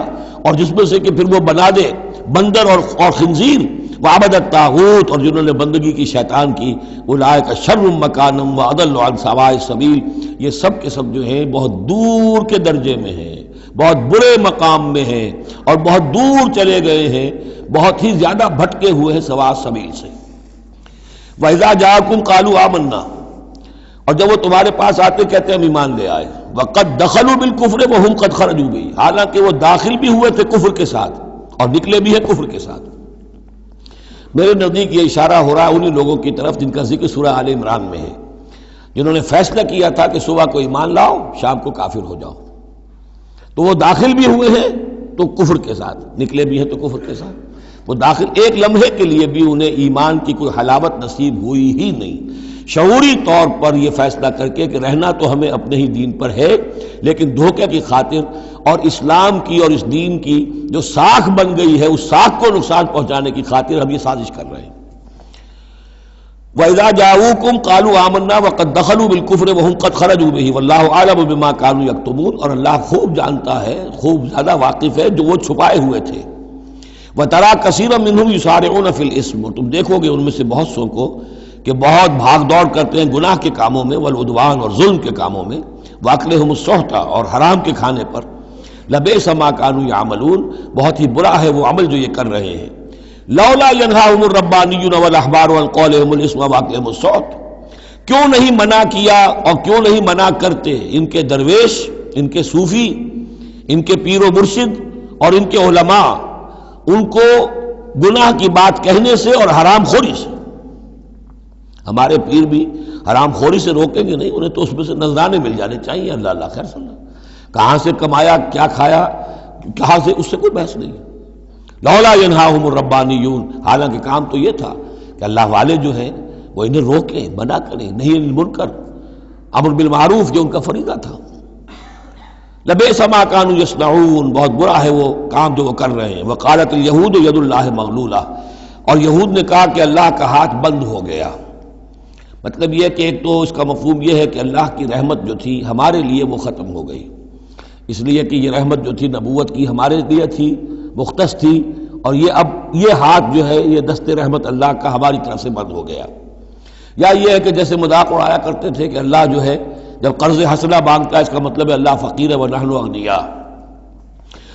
اور جس میں سے کہ پھر وہ بنا دے بندر اور خنزیر، وعبد الطاغوت، اور جنہوں نے بندگی کی شیطان کی، اولئک شر مکانا واضل عن سواء السبیل، یہ سب کے سب جو ہیں بہت دور کے درجے میں ہیں، بہت برے مقام میں ہیں، اور بہت دور چلے گئے ہیں، بہت ہی زیادہ بھٹکے ہوئے ہیں سواء السبیل سے۔ وَإِذَا جَاءَكُمْ قَالُوا آمَنَّا، اور جب وہ تمہارے پاس آتے کہتے ہیں ہم ایمان لے آئے، وَقَدْ دَخَلُوا بِالْكُفْرِ وَهُمْ قَدْ خَرَجُوا بِهِ، حالانکہ وہ داخل بھی ہوئے تھے کفر کے ساتھ اور نکلے بھی ہیں کفر کے ساتھ۔ میرے نزدیک یہ اشارہ ہو رہا ہے انہی لوگوں کی طرف جن کا ذکر سورہ آل عمران میں ہے، جنہوں نے فیصلہ کیا تھا کہ صبح کو ایمان لاؤ، شام کو کافر ہو جاؤ، تو وہ داخل بھی ہوئے ہیں تو کفر کے ساتھ، نکلے بھی ہیں تو کفر کے ساتھ۔ وہ داخل ایک لمحے کے لیے بھی انہیں ایمان کی کوئی حلاوت نصیب ہوئی ہی نہیں، شعوری طور پر یہ فیصلہ کر کے کہ رہنا تو ہمیں اپنے ہی دین پر ہے، لیکن دھوکے کی خاطر اور اسلام کی اور اس دین کی جو ساکھ بن گئی ہے اس ساکھ کو نقصان پہنچانے کی خاطر ہم یہ سازش کر رہے ہیں۔ وَإِذَا جَاءُوكُمْ قَالُوا آمَنَّا وَقَدْ دَخَلُوا بِالْكُفْرِ وَهُمْ قَدْ خَرَجُوا بِهِ وَاللَّهُ أَعْلَمُ بِمَا كَانُوا يَكْتُمُونَ، اور اللہ خوب جانتا ہے، خوب زیادہ واقف ہے جو وہ چھپائے ہوئے تھے۔ وَتَرَىٰ كَثِيرًا مِّنْهُمْ يُسَارِعُونَ فِي الْإِثْمِ، اور تم دیکھو گے ان میں سے بہت سو کو کہ بہت بھاگ دوڑ کرتے ہیں گناہ کے کاموں میں، والعدوان، اور ظلم کے کاموں میں، وَأَكْلِهِمُ السُّحْتَ، اور حرام کے کھانے پر، لَبِئْسَ مَا كَانُوا يَعْمَلُونَ، بہت ہی برا ہے وہ عمل جو یہ کر رہے ہیں۔ لولا ينهاهم الربانيون والاحبار عن قولهم الاسم واكلهم السحت، کیوں نہیں منع کیا اور کیوں نہیں منع کرتے ان کے درویش، ان کے صوفی، ان کے پیر و مرشد اور ان کے علماء ان کو گناہ کی بات کہنے سے اور حرام خوری سے۔ ہمارے پیر بھی حرام خوری سے روکیں گے نہیں، انہیں تو اس میں سے نذرانے مل جانے چاہیے، اللہ اللہ خیر صلی اللہ، کہاں سے کمایا، کیا کھایا، کہاں سے، اس سے کوئی بحث نہیں۔ لولا ینہاہم الربانیون، حالانکہ کام تو یہ تھا کہ اللہ والے جو ہیں وہ انہیں روکیں، منع کریں، نہیں المنکر، امر بالمعروف جو ان کا فریضہ تھا۔ لبئس ما کانوا یصنعون، بہت برا ہے وہ کام جو وہ کر رہے ہیں۔ وقالت الیہود ید اللہ مغلولہ، اور یہود نے کہا کہ اللہ کا ہاتھ بند ہو گیا۔ مطلب یہ کہ ایک تو اس کا مفہوم یہ ہے کہ اللہ کی رحمت جو تھی ہمارے لیے وہ ختم ہو گئی، اس لیے کہ یہ رحمت جو تھی نبوت کی ہمارے لیے تھی، مختص تھی، اور یہ اب یہ ہاتھ جو ہے یہ دست رحمت اللہ کا ہماری طرف سے بند ہو گیا۔ یا یہ ہے کہ جیسے مذاق اڑایا کرتے تھے کہ اللہ جو ہے جب قرض حسنہ مانگتا ہے اس کا مطلب ہے اللہ فقیر ہے ونحن اغنیاء۔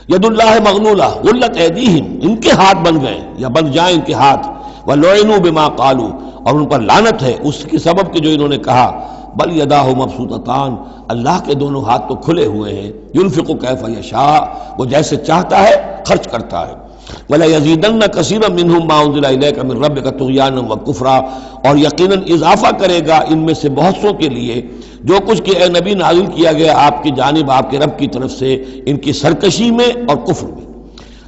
ید اللہ مغلولہ غلت ایدیہم، ان کے ہاتھ بن گئے یا بن جائیں ان کے ہاتھ، ولعنوا بما قالوا، اور ان پر لعنت ہے اس کے سبب کہ جو انہوں نے کہا۔ بل یداہ مبسوطتان، اللہ کے دونوں ہاتھ تو کھلے ہوئے ہیں، ينفق کیف یشاء، وہ جیسے چاہتا ہے خرچ کرتا ہے۔ وَلَيَزِيدَنَّ كَثِيرًا مِّنْهُمْ مَا أُنزِلَ إِلَيْكَ مِن رَّبِّكَ طُغْيَانًا وَكُفْرًا، اور یقیناً اضافہ کرے گا ان میں سے بہت سو کے لیے جو کچھ کہ اے نبی نازل کیا گیا آپ کی جانب آپ کے رب کی طرف سے، ان کی سرکشی میں اور کفر میں،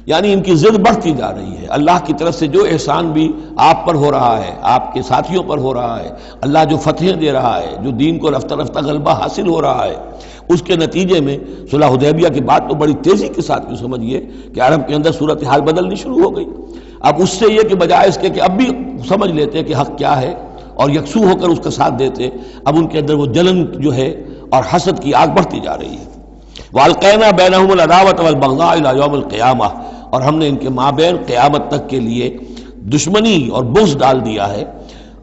یعنی ان کی ضد بڑھتی جا رہی ہے۔ اللہ کی طرف سے جو احسان بھی آپ پر ہو رہا ہے، آپ کے ساتھیوں پر ہو رہا ہے، اللہ جو فتحیں دے رہا ہے، جو دین کو رفتہ رفتہ غلبہ حاصل ہو رہا ہے، اس کے نتیجے میں صلح حدیبیہ کی بات تو بڑی تیزی کے ساتھ یوں سمجھیے کہ عرب کے اندر صورتحال بدلنی شروع ہو گئی۔ اب اس سے یہ کہ بجائے اس کے کہ اب بھی سمجھ لیتے کہ حق کیا ہے اور یکسو ہو کر اس کا ساتھ دیتے، اب ان کے اندر وہ جلن جو ہے اور حسد کی آگ بڑھتی جا رہی ہے۔ وَأَلْقَيْنَا بَيْنَهُمُ الْعَدَاوَةَ وَالْبَغْضَاءَ إِلَىٰ يَوْمِ الْقِيَامَةِ، اور ہم نے ان کے مابین قیامت تک کے لیے دشمنی اور بغض ڈال دیا ہے۔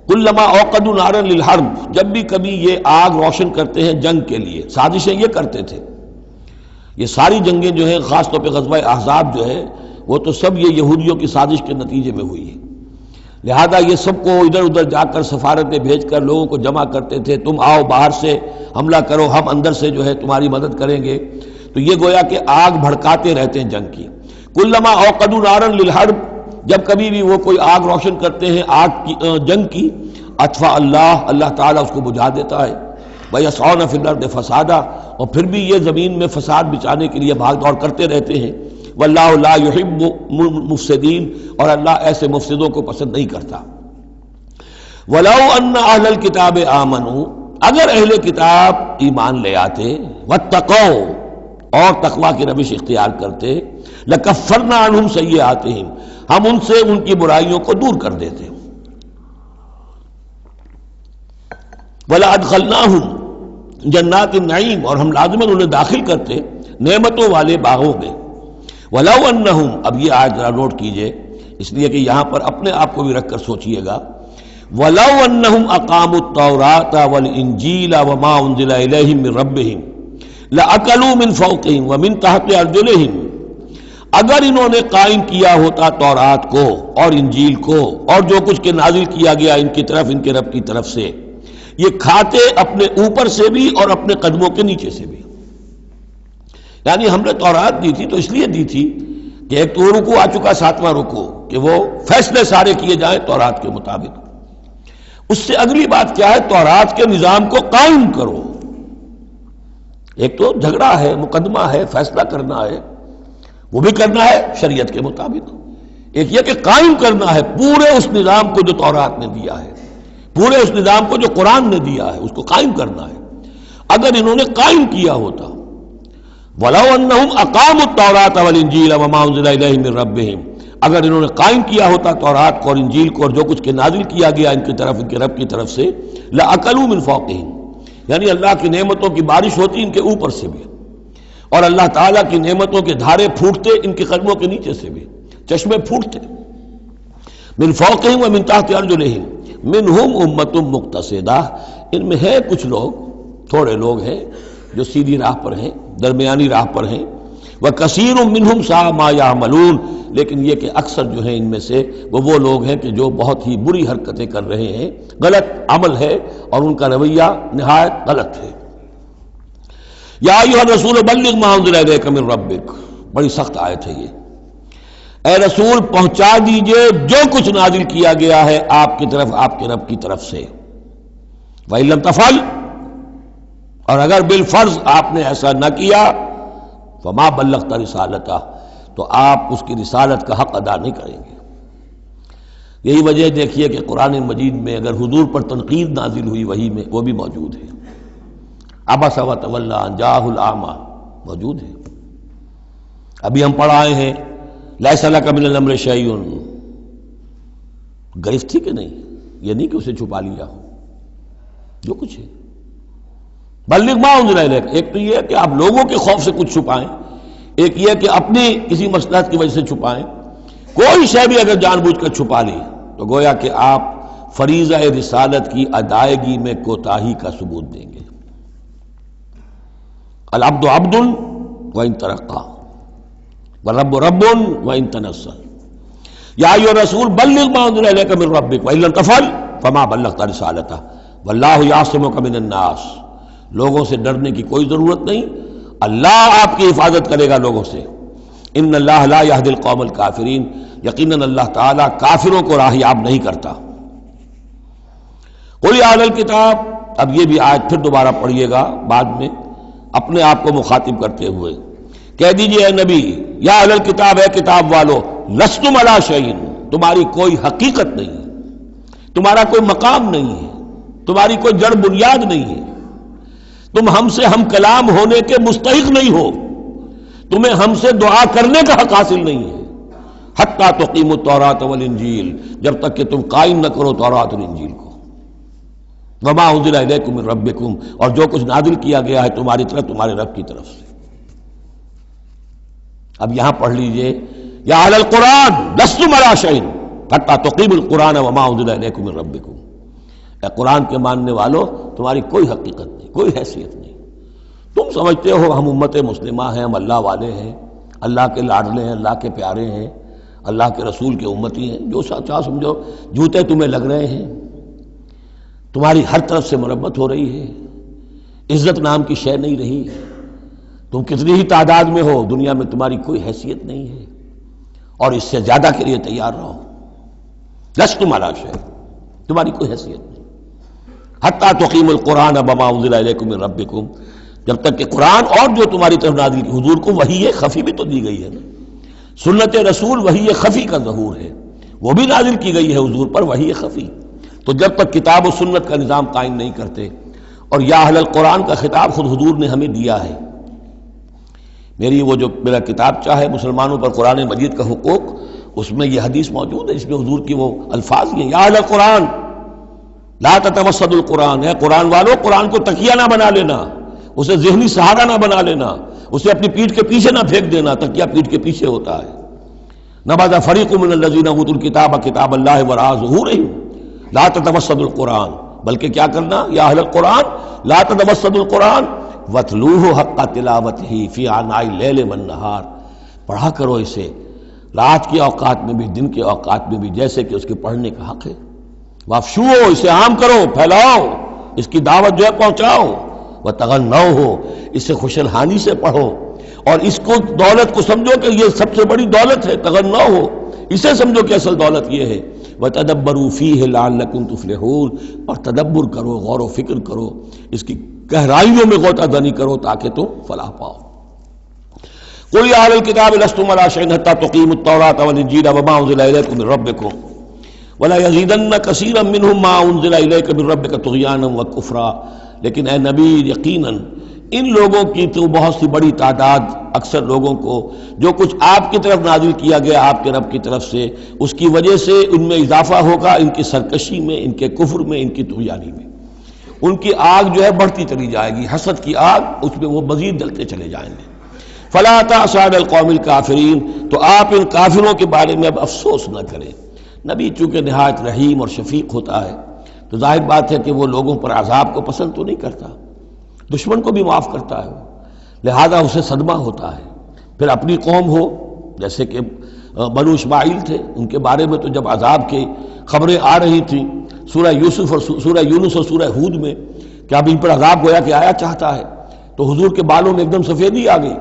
کلما اوقدوا نارا للحرب، جب بھی کبھی یہ آگ روشن کرتے ہیں جنگ کے لیے، سازشیں یہ کرتے تھے۔ یہ ساری جنگیں جو ہیں خاص طور پہ غزوہ احزاب جو ہے وہ تو سب یہ یہودیوں کی سازش کے نتیجے میں ہوئی ہے۔ لہذا یہ سب کو ادھر ادھر جا کر سفارتیں بھیج کر لوگوں کو جمع کرتے تھے، تم آؤ باہر سے حملہ کرو، ہم اندر سے جو ہے تمہاری مدد کریں گے۔ تو یہ گویا کہ آگ بھڑکاتے رہتے ہیں جنگ کی۔ کلما اوقدوا نارا للحرب، جب کبھی بھی وہ کوئی آگ روشن کرتے ہیں آگ کی جنگ کی، اطفا اللہ، اللہ تعالیٰ اس کو بجھا دیتا ہے۔ وَيَسْعَوْنَ فِي الْأَرْضِ فَسَادًا، اور پھر بھی یہ زمین میں فساد بچانے کے لیے بھاگ دوڑ کرتے رہتے ہیں. وَاللَّهُ لَا يُحِبُّ الْمُفْسِدِينَ، اور اللہ ایسے مفسدوں کو پسند نہیں کرتا. وَلَوْ أَنَّ أَهْلَ الْكِتَابِ آمَنُوا، اگر اہل کتاب ایمان لے آتے، وَاتَّقَوْا، اور تقوی کی روش اختیار کرتے، لَكَفَّرْنَا عَنْهُمْ سَيِّئَاتِهِمْ، ہم ان سے ان کی برائیوں کو دور کر دیتے. وَلَأَدْخَلْنَاهُمْ جَنَّاتِ النَّعِيمِ، اور ہم لازماً انہیں داخل کرتے نعمتوں والے باغوں میں. وَلَوْ أَنَّهُمْ، اب یہ آیت ذرا نوٹ کیجئے اس لیے کہ یہاں پر اپنے آپ کو بھی رکھ کر سوچئے گا. وَلَوْ أَنَّهُمْ أَقَامُوا التَّوْرَاةَ وَالْإِنْجِيلَ وَمَا أُنزِلَ إِلَيْهِمْ مِنْ رَبِّهِمْ لَأَكَلُوا مِنْ فَوْقِهِمْ وَمِنْ تَحْتِ أَرْجُلِهِمْ، اگر انہوں نے قائم کیا ہوتا تورات کو اور انجیل کو اور جو کچھ کے نازل کیا گیا ان کی طرف، ان کے رب کی طرف سے، یہ کھاتے اپنے اوپر سے بھی اور اپنے قدموں کے نیچے سے بھی. یعنی ہم نے تورات دی تھی تو اس لیے دی تھی کہ ایک تو رکوع آ چکا 7واں رکوع کہ وہ فیصلے سارے کیے جائیں تورات کے مطابق. اس سے اگلی بات کیا ہے؟ تورات کے نظام کو قائم کرو. ایک تو جھگڑا ہے، مقدمہ ہے، فیصلہ کرنا ہے، وہ بھی کرنا ہے شریعت کے مطابق. ایک یہ کہ قائم کرنا ہے پورے اس نظام کو جو تورات نے دیا ہے، پورے اس نظام کو جو قرآن نے دیا ہے، اس کو قائم کرنا ہے. اگر انہوں نے قائم کیا ہوتا، وَلَوْ أَنَّهُمْ أَقَامُوا التَّوْرَاةَ وَالْإِنْجِيلَ وَمَا أُنزِلَ إِلَيْهِمْ مِنْ رَبِّهِمْ، اگر انہوں نے قائم کیا ہوتا تورات کو اور انجیل کو اور جو کچھ کے نازل کیا گیا ان کی طرف، ان کے رب کی طرف سے، لَأَكَلُوا مِنْ فَوْقِهِمْ، یعنی اللہ کی نعمتوں کی بارش ہوتی ان کے اوپر سے بھی، اور اللہ تعالیٰ کی نعمتوں کے دھارے پھوٹتے ان کے قدموں کے نیچے سے بھی، چشمے پھوٹتے. مِنْ فَوْقِهِمْ وَمِنْ تَحْتِ أَرْجُلِهِمْ مِنْهُمْ أُمَّةٌ مُقْتَصِدَةٌ، ان میں ہے کچھ لوگ، تھوڑے لوگ ہیں جو سیدھی راہ پر ہیں، درمیانی راہ پر ہیں. وَكَثِيرٌ مِّنْهُمْ سَاءَ مَا يَعْمَلُونَ، لیکن یہ کہ اکثر جو ہیں ان میں سے وہ لوگ ہیں کہ جو بہت ہی بری حرکتیں کر رہے ہیں، غلط عمل ہے اور ان کا رویہ نہایت غلط ہے. یا ایھا الرسول بلغ ما انزل الیک من ربک، بڑی سخت آیت ہے یہ. اے رسول پہنچا دیجئے جو کچھ نازل کیا گیا ہے آپ کی طرف، آپ کے رب کی طرف سے. وَإِن لَّمْ تَفْعَلْ، اور اگر بالفرض آپ نے ایسا نہ کیا، فَمَا بَلَّغْتَ رِسَالَتَهُ، تو آپ اس کی رسالت کا حق ادا نہیں کریں گے. یہی وجہ دیکھیے کہ قرآن مجید میں اگر حضور پر تنقید نازل ہوئی وحی میں، وہ بھی موجود ہے. عبس وتولی ان جاءہ الاعمی موجود ہے. ابھی ہم پڑھ آئے ہیں لیس لک من الامر شیء، گرفت تھی کہ نہیں؟ یہ نہیں کہ اسے چھپا لیا ہو، جو کچھ ہے. بلغ ما انزل الیک، ایک تو یہ ہے کہ آپ لوگوں کے خوف سے کچھ چھپائیں، ایک یہ کہ اپنی کسی مصلحت کی وجہ سے چھپائیں. کوئی شے بھی اگر جان بوجھ کر چھپا لی تو گویا کہ آپ فریضہ رسالت کی ادائیگی میں کوتاہی کا ثبوت دیں گے. العبد عبد وان ترقى والرب رب وان تنزل. یا ایھا الرسول بلغ ما انزل الیک من ربک وان لم تفعل فما بلغت رسالتہ واللہ یعصمک من الناس. لوگوں سے ڈرنے کی کوئی ضرورت نہیں، اللہ آپ کی حفاظت کرے گا لوگوں سے. ان اللہ لا یہدی القوم الکافرین، یقیناً اللہ تعالیٰ کافروں کو راہیاب نہیں کرتا. قل یا اہل الکتاب، اب یہ بھی آیت پھر دوبارہ پڑھیے گا بعد میں اپنے آپ کو مخاطب کرتے ہوئے. کہہ دیجئے اے نبی، یا اہل الکتاب، اے کتاب والو، لستم علی شیء، تمہاری کوئی حقیقت نہیں ہے، تمہارا کوئی مقام نہیں ہے، تمہاری کوئی جڑ بنیاد نہیں ہے، تم ہم سے ہم کلام ہونے کے مستحق نہیں ہو، تمہیں ہم سے دعا کرنے کا حق حاصل نہیں ہے. حتیٰ تقیموا التوراۃ والانجیل، جب تک کہ تم قائم نہ کرو تورات اور انجیل کو. وما انزل الیکم من ربکم، اور جو کچھ نازل کیا گیا ہے تمہاری طرف، تمہارے رب کی طرف سے. اب یہاں پڑھ لیجئے یا اہل القرآن لستم علی شیء حتیٰ تقیموا القرآن وما انزل الیکم من ربکم. اے قرآن کے ماننے والو، تمہاری کوئی حقیقت نہیں، کوئی حیثیت نہیں. تم سمجھتے ہو ہم امت مسلمہ ہیں، ہم اللہ والے ہیں، اللہ کے لاڈلے ہیں، اللہ کے پیارے ہیں، اللہ کے رسول کے امتی ہیں، جو چاہو سمجھو. جوتے تمہیں لگ رہے ہیں، تمہاری ہر طرف سے مرمت ہو رہی ہے، عزت نام کی شے نہیں رہی. تم کتنی ہی تعداد میں ہو، دنیا میں تمہاری کوئی حیثیت نہیں ہے، اور اس سے زیادہ کے لیے تیار رہو. لستم علی شیء، تمہاری کوئی حیثیت نہیں. حتیٰ تقیم القرآن بما انزل الیکم من ربکم، جب تک کہ قرآن اور جو تمہاری طرف نازل کی، حضور کو وحی خفی بھی تو دی گئی ہے نا، سنت رسول وحی خفی کا ظہور ہے، وہ بھی نازل کی گئی ہے حضور پر وحی خفی۔ تو جب تک کتاب و سنت کا نظام قائم نہیں کرتے، اور یا اہل القرآن کا خطاب خود حضور نے ہمیں دیا ہے۔ میرا کتابچہ ہے مسلمانوں پر قرآن مجید کا حقوق، اس میں یہ حدیث موجود ہے، اس میں حضور کی وہ الفاظ ہیں، یا اہل القرآن لا تتمسدوا القرآن، ہے قرآن والو قرآن کو تکیہ نہ بنا لینا، اسے ذہنی سہارا نہ بنا لینا، اسے اپنی پیٹھ کے پیچھے نہ پھینک دینا، تکیہ پیٹھ کے پیچھے ہوتا ہے۔ نبذ فریق من الذین اوتوا الکتاب کتاب اللہ وراء ظہورہم لا تتمسدوا القرآن، بلکہ کیا کرنا، یا اہل القرآن لا تتمسدوا القرآن واتلوہ حق تلاوتہ فی آناء اللیل والنہار، پڑھا کرو اسے رات کے اوقات میں بھی دن کے اوقات میں بھی جیسے کہ اس کے پڑھنے کا حق ہے۔ وافشوہ، اسے عام کرو، پھیلاؤ، اس کی دعوت جو ہے پہنچاؤ، وتغنوہ، اسے خوش الحانی سے پڑھو، اور اس کو دولت کو سمجھو کہ یہ سب سے بڑی دولت ہے، تغنوہ، اسے سمجھو کہ اصل دولت یہ ہے۔ وتدبروا فیہ لعلکم تفلحون، اور تدبر کرو، غور و فکر کرو، اس کی گہرائیوں میں غوطہ زنی کرو تاکہ تم فلاح پاؤ۔ قل یا اہل الکتاب لستم علی شیء حتی تقیموا التوراۃ والانجیل وما انزل الیکم من ربکم ولا یزیدن کثیرا منہم ما انزل الیک من ربک طغیانا وکفرا، لیکن اے نبی یقیناً ان لوگوں کی تو بہت سی بڑی تعداد، اکثر لوگوں کو جو کچھ آپ کی طرف نازل کیا گیا آپ کے رب کی طرف سے، اس کی وجہ سے ان میں اضافہ ہوگا، ان کی سرکشی میں، ان کے کفر میں، ان کی طغیانی میں، ان کی آگ جو ہے بڑھتی چلی جائے گی، حسد کی آگ، اس میں وہ مزید جلتے چلے جائیں گے۔ فلا تأس علی القوم الکافرین، تو آپ ان کافروں کے بارے میں اب افسوس نہ کریں۔ نبی چونکہ نہایت رحیم اور شفیق ہوتا ہے تو ظاہر بات ہے کہ وہ لوگوں پر عذاب کو پسند تو نہیں کرتا، دشمن کو بھی معاف کرتا ہے، لہذا اسے صدمہ ہوتا ہے۔ پھر اپنی قوم ہو، جیسے کہ بنو اسماعیل تھے، ان کے بارے میں تو جب عذاب کی خبریں آ رہی تھیں سورہ یوسف اور سورہ یونس اور سورہ ہود میں کہ اب ان پر عذاب گویا کہ آیا چاہتا ہے، تو حضور کے بالوں میں ایک دم سفیدی آ گئی۔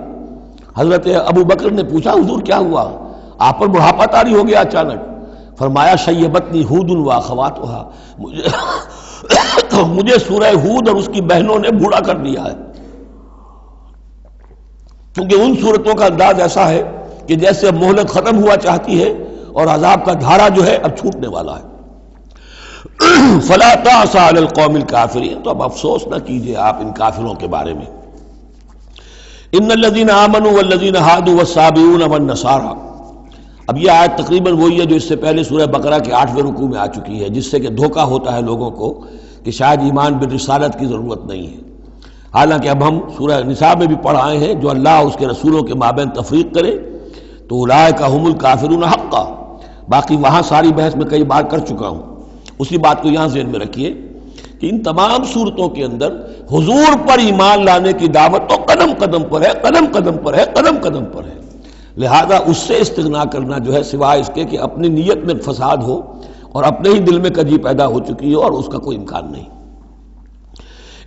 حضرت ابو بکر نے پوچھا حضور کیا ہوا، آپ پر بڑھاپا طاری ہو گیا اچانک؟ فرمایا شیبتنی ہود واخواتھا، مجھے سورہ ہود اور اس کی بہنوں نے بوڑھا کر دیا ہے، کیونکہ ان صورتوں کا انداز ایسا ہے کہ جیسے اب مہلت ختم ہوا چاہتی ہے اور عذاب کا دھارا جو ہے اب چھوٹنے والا ہے۔ فلا تأس علی القوم الکافرین، تو اب افسوس نہ کیجئے آپ ان کافروں کے بارے میں۔ ان الذین آمنوا والذین ہادوا والصابئون والنصارى، اب یہ آیت تقریباً وہی ہے جو اس سے پہلے سورہ بقرہ کے 8ویں رکوع میں آ چکی ہے، جس سے کہ دھوکہ ہوتا ہے لوگوں کو کہ شاید ایمان بالرسالت کی ضرورت نہیں ہے، حالانکہ اب ہم سورہ نساء میں بھی پڑھ آئے ہیں جو اللہ اس کے رسولوں کے مابین تفریق کرے تو اولئک هم الکافرون حقا، باقی وہاں ساری بحث میں کئی بار کر چکا ہوں، اسی بات کو یہاں ذہن میں رکھیے کہ ان تمام صورتوں کے اندر حضور پر ایمان لانے کی دعوت تو قدم قدم پر ہے، قدم قدم پر ہے، قدم قدم پر ہے، لہذا اس سے استغنا کرنا جو ہے سوائے اس کے کہ اپنی نیت میں فساد ہو اور اپنے ہی دل میں کجی پیدا ہو چکی ہو، اور اس کا کوئی امکان نہیں۔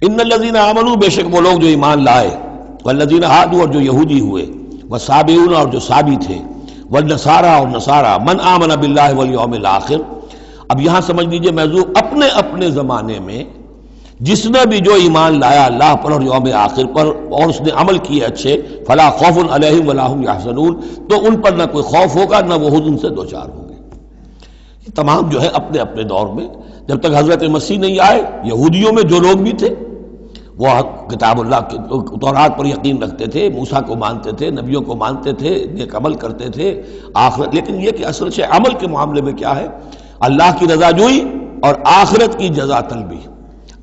ان الذین آمنوا، بے شک وہ لوگ جو ایمان لائے، والذین ہادوا، اور جو یہودی ہوئے، والصابئون، اور جو صابی تھے، والنصارى، اور نصارى، من آمن باللہ والیوم الآخر۔ اب یہاں سمجھ لیجئے موضوع اپنے اپنے زمانے میں جس نے بھی جو ایمان لایا اللہ پر اور یوم آخر پر اور اس نے عمل کیے اچھے، فلا خوف علیہم ولا هم یحزنون، تو ان پر نہ کوئی خوف ہوگا نہ وہ حزن سے دوچار ہوں گے۔ یہ تمام جو ہے اپنے اپنے دور میں، جب تک حضرت مسیح نہیں آئے، یہودیوں میں جو لوگ بھی تھے وہ کتاب اللہ کے تورات پر یقین رکھتے تھے، موسیٰ کو مانتے تھے، نبیوں کو مانتے تھے، نیک عمل کرتے تھے آخرت، لیکن یہ کہ اصل سے عمل کے معاملے میں کیا ہے، اللہ کی رضا جوئی اور آخرت کی جزا طلبی،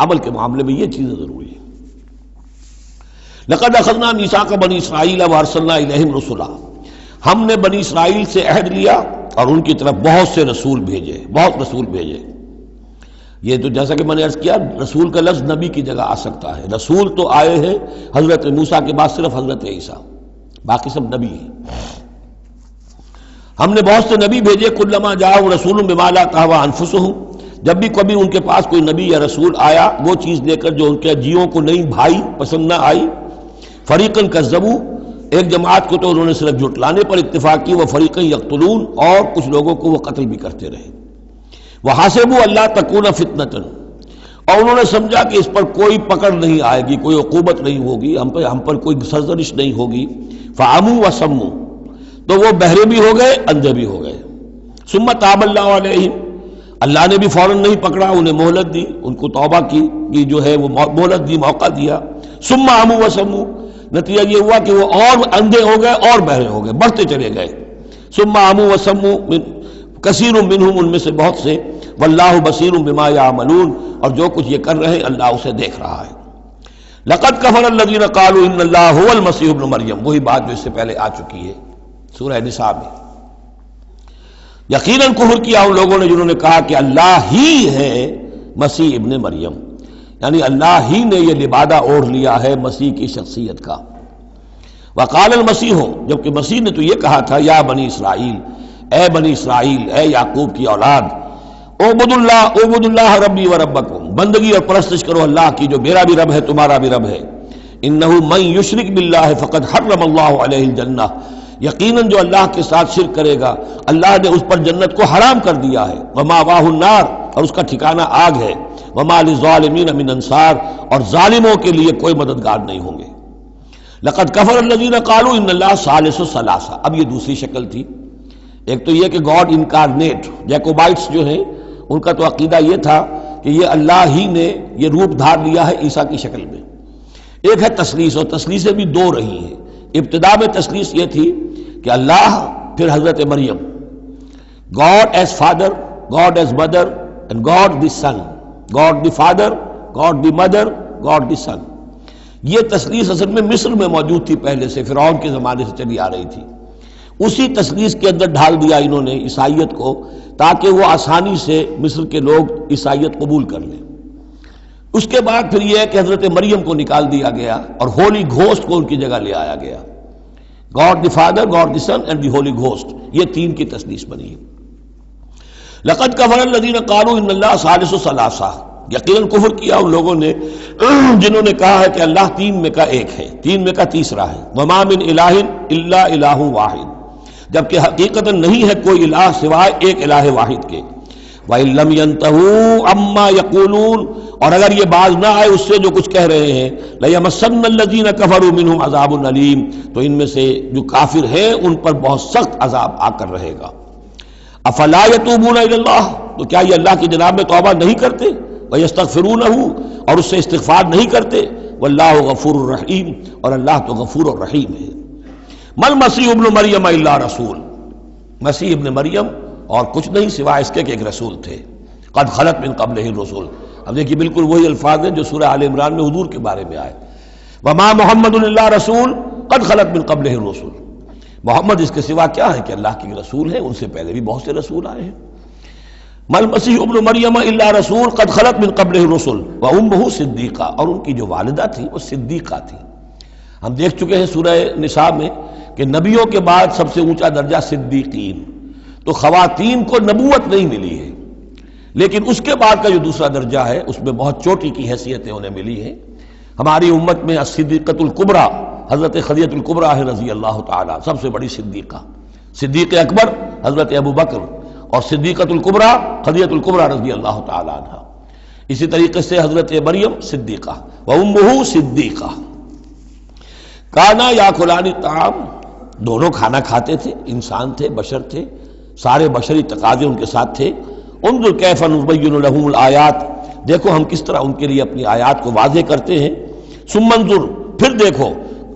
عمل کے معاملے میں یہ چیزیں ضروری ہیں۔ لقد اخذنا میثاق بنی اسرائیل وارسلنا الیہم رسلا، ہم نے بنی اسرائیل سے عہد لیا اور ان کی طرف بہت سے رسول بھیجے، بہت رسول بھیجے۔ یہ تو جیسا کہ میں نے عرض کیا رسول کا لفظ نبی کی جگہ آ سکتا ہے، رسول تو آئے ہیں حضرت موسیٰ کے بعد صرف حضرت عیسیٰ، باقی سب نبی ہیں۔ ہم نے بہت سے نبی بھیجے، کلما جاءہم رسول بما لا تہوی انفسہم، جب بھی کبھی ان کے پاس کوئی نبی یا رسول آیا وہ چیز لے کر جو ان کے جیوں کو نہیں بھائی، پسند نہ آئی، فریقاً کذبوا، ایک جماعت کو تو انہوں نے صرف جھٹلانے پر اتفاق کی، وہ فریقاً یقتلون، اور کچھ لوگوں کو وہ قتل بھی کرتے رہے۔ وحسبوا اللہ تکون فتنۃ، اور انہوں نے سمجھا کہ اس پر کوئی پکڑ نہیں آئے گی، کوئی عقوبت نہیں ہوگی، ہم پر کوئی سرزنش نہیں ہوگی، فعموا وصموا، تو وہ بہرے بھی ہو گئے، اندھے بھی ہو گئے۔ ثم تاب اللہ علیہم، اللہ نے بھی فوراً نہیں پکڑا، انہیں مہلت دی، ان کو توبہ کی جو ہے وہ مہلت دی، موقع دیا۔ ثم عموا وصموا، نتیجہ یہ ہوا کہ وہ اور اندھے ہو گئے اور بہرے ہو گئے، بڑھتے چلے گئے۔ ثم عموا وصموا کثیر منہم، ان میں سے بہت سے، واللہ بصیر بما یعملون، اور جو کچھ یہ کر رہے ہیں اللہ اسے دیکھ رہا ہے۔ لقد کفر الذین قالوا ان اللہ هو المسیح ابن مریم، وہی بات جو اس سے پہلے آ چکی ہے سورہ نساء میں۔ یقیناً کفر کیا ان لوگوں نے جنہوں نے کہا کہ اللہ ہی ہے مسیح ابن مریم، یعنی اللہ ہی نے یہ لبادہ اوڑھ لیا ہے مسیح کی شخصیت کا۔ وقال المسیح، جبکہ مسیح نے تو یہ کہا تھا یا بنی اسرائیل، اے بنی اسرائیل، اے یعقوب کی اولاد، اعبدوا اللہ ربی و ربکم، بندگی اور پرستش کرو اللہ کی جو میرا بھی رب ہے تمہارا بھی رب ہے۔ انہ من یشرک باللہ فقد حرم اللہ علیہ الجنہ، یقیناً جو اللہ کے ساتھ شرک کرے گا اللہ نے اس پر جنت کو حرام کر دیا ہے۔ ومأواہ النار، اور اس کا ٹھکانہ آگ ہے۔ وما للظالمین من انصار، اور ظالموں کے لیے کوئی مددگار نہیں ہوں گے۔ لقد کفر الذین قالوا ان اللہ ثالث ثلاثہ، اب یہ دوسری شکل تھی۔ ایک تو یہ کہ گاڈ انکارنیٹ، جیکوبائٹس جو ہیں ان کا تو عقیدہ یہ تھا کہ یہ اللہ ہی نے یہ روپ دھار لیا ہے عیسیٰ کی شکل میں۔ ایک ہے تثلیث، اور تثلیثیں بھی دو رہی ہیں۔ ابتدا میں تثلیث یہ تھی کہ اللہ، پھر Hazrat Maryam, God is father, God is mother, and God the son, God the father, God the mother, God the son. یہ تثلیث اصل میں مصر میں موجود تھی پہلے سے، فرعون کے زمانے سے چلی آ رہی تھی۔ اسی تثلیث کے اندر ڈھال دیا انہوں نے عیسائیت کو، تاکہ وہ آسانی سے مصر کے لوگ عیسائیت قبول کر لیں۔ اس کے بعد پھر یہ ہے کہ حضرت مریم کو نکال دیا گیا اور ہولی گھوسٹ کو ان کی جگہ لے آیا گیا۔ God the father, God the Son and the Holy Ghost, یہ تین کی تثلیث بنی ہے۔ لقد کفر الذین قالوا ان اللہ ثالث ثلاثہ، یقیناً کفر کیا ان لوگوں نے جنہوں نے کہا ہے کہ اللہ تین میں کا ایک ہے، تین میں کا تیسرا ہے۔ وما من الہ الا الہ واحد، جبکہ حقیقت نہیں ہے کوئی الہ سوائے ایک الہ واحد کے۔ وَإِن لَّمْ يَنْتَهُوا عَمَّا يَقُولُونَ، اور اگر یہ باز نہ آئے اس سے جو کچھ کہہ رہے ہیں، لَيَمَسَّنَّ الَّذِينَ كَفَرُوا مِنْهُمْ عَذَابٌ أَلِيمٌ، تو ان میں سے جو کافر ہیں ان پر بہت سخت عذاب آ کر رہے گا۔ أَفَلَا يَتُوبُونَ إِلَى اللَّهِ، تو کیا یہ اللہ کی جناب میں توبہ نہیں کرتے؟ وَيَسْتَغْفِرُونَهُ، اور اس سے استغفار نہیں کرتے؟ وَاللَّهُ غَفُورٌ رَحِيمٌ، اور اللہ تو غفور اور رحیم ہے۔ مَا الْمَسِيحُ ابْنُ مَرْيَمَ إِلَّا رَسُولٌ، مسیح ابن مریم اور کچھ نہیں سوائے اس کے کہ ایک رسول تھے۔ قد خلت من قبلہ الرسل، اب دیکھیے بالکل وہی الفاظ ہیں جو سورہ آل عمران میں حضور کے بارے میں آئے، وما محمد الا رسول قد خلت من قبلہ الرسل، محمد اس کے سوا کیا ہے کہ اللہ کے رسول ہیں، ان سے پہلے بھی بہت سے رسول آئے ہیں۔ ما المسیح ابن مریم الا رسول قد خلت من قبلہ الرسل وامہ صدیقہ، اور ان کی جو والدہ تھی وہ صدیقہ تھی۔ ہم دیکھ چکے ہیں سورہ نساء میں کہ نبیوں کے بعد سب سے اونچا درجہ صدیقین، تو خواتین کو نبوت نہیں ملی ہے، لیکن اس کے بعد کا جو دوسرا درجہ ہے اس میں بہت چوٹی کی حیثیتیں انہیں ملی ہیں۔ ہماری امت میں الصدیقۃ الکبریٰ حضرت خدیجہ الکبریٰ ہے رضی اللہ تعالیٰ، سب سے بڑی صدیقہ، صدیق اکبر حضرت ابو بکر، اور صدیقۃ الکبریٰ خدیجہ الکبریٰ رضی اللہ تعالیٰ عنہ۔ اسی طریقے سے حضرت مریم صدیقہ وامہ صدیقہ۔ کانا یاکلان الطعام، دونوں کھانا کھاتے تھے، انسان تھے، بشر تھے، سارے بشری تقاضے ان کے ساتھ تھے۔ انظر کیف نبین لہم الآیات، دیکھو ہم کس طرح ان کے لیے اپنی آیات کو واضح کرتے ہیں۔ ثم انظر، پھر دیکھو،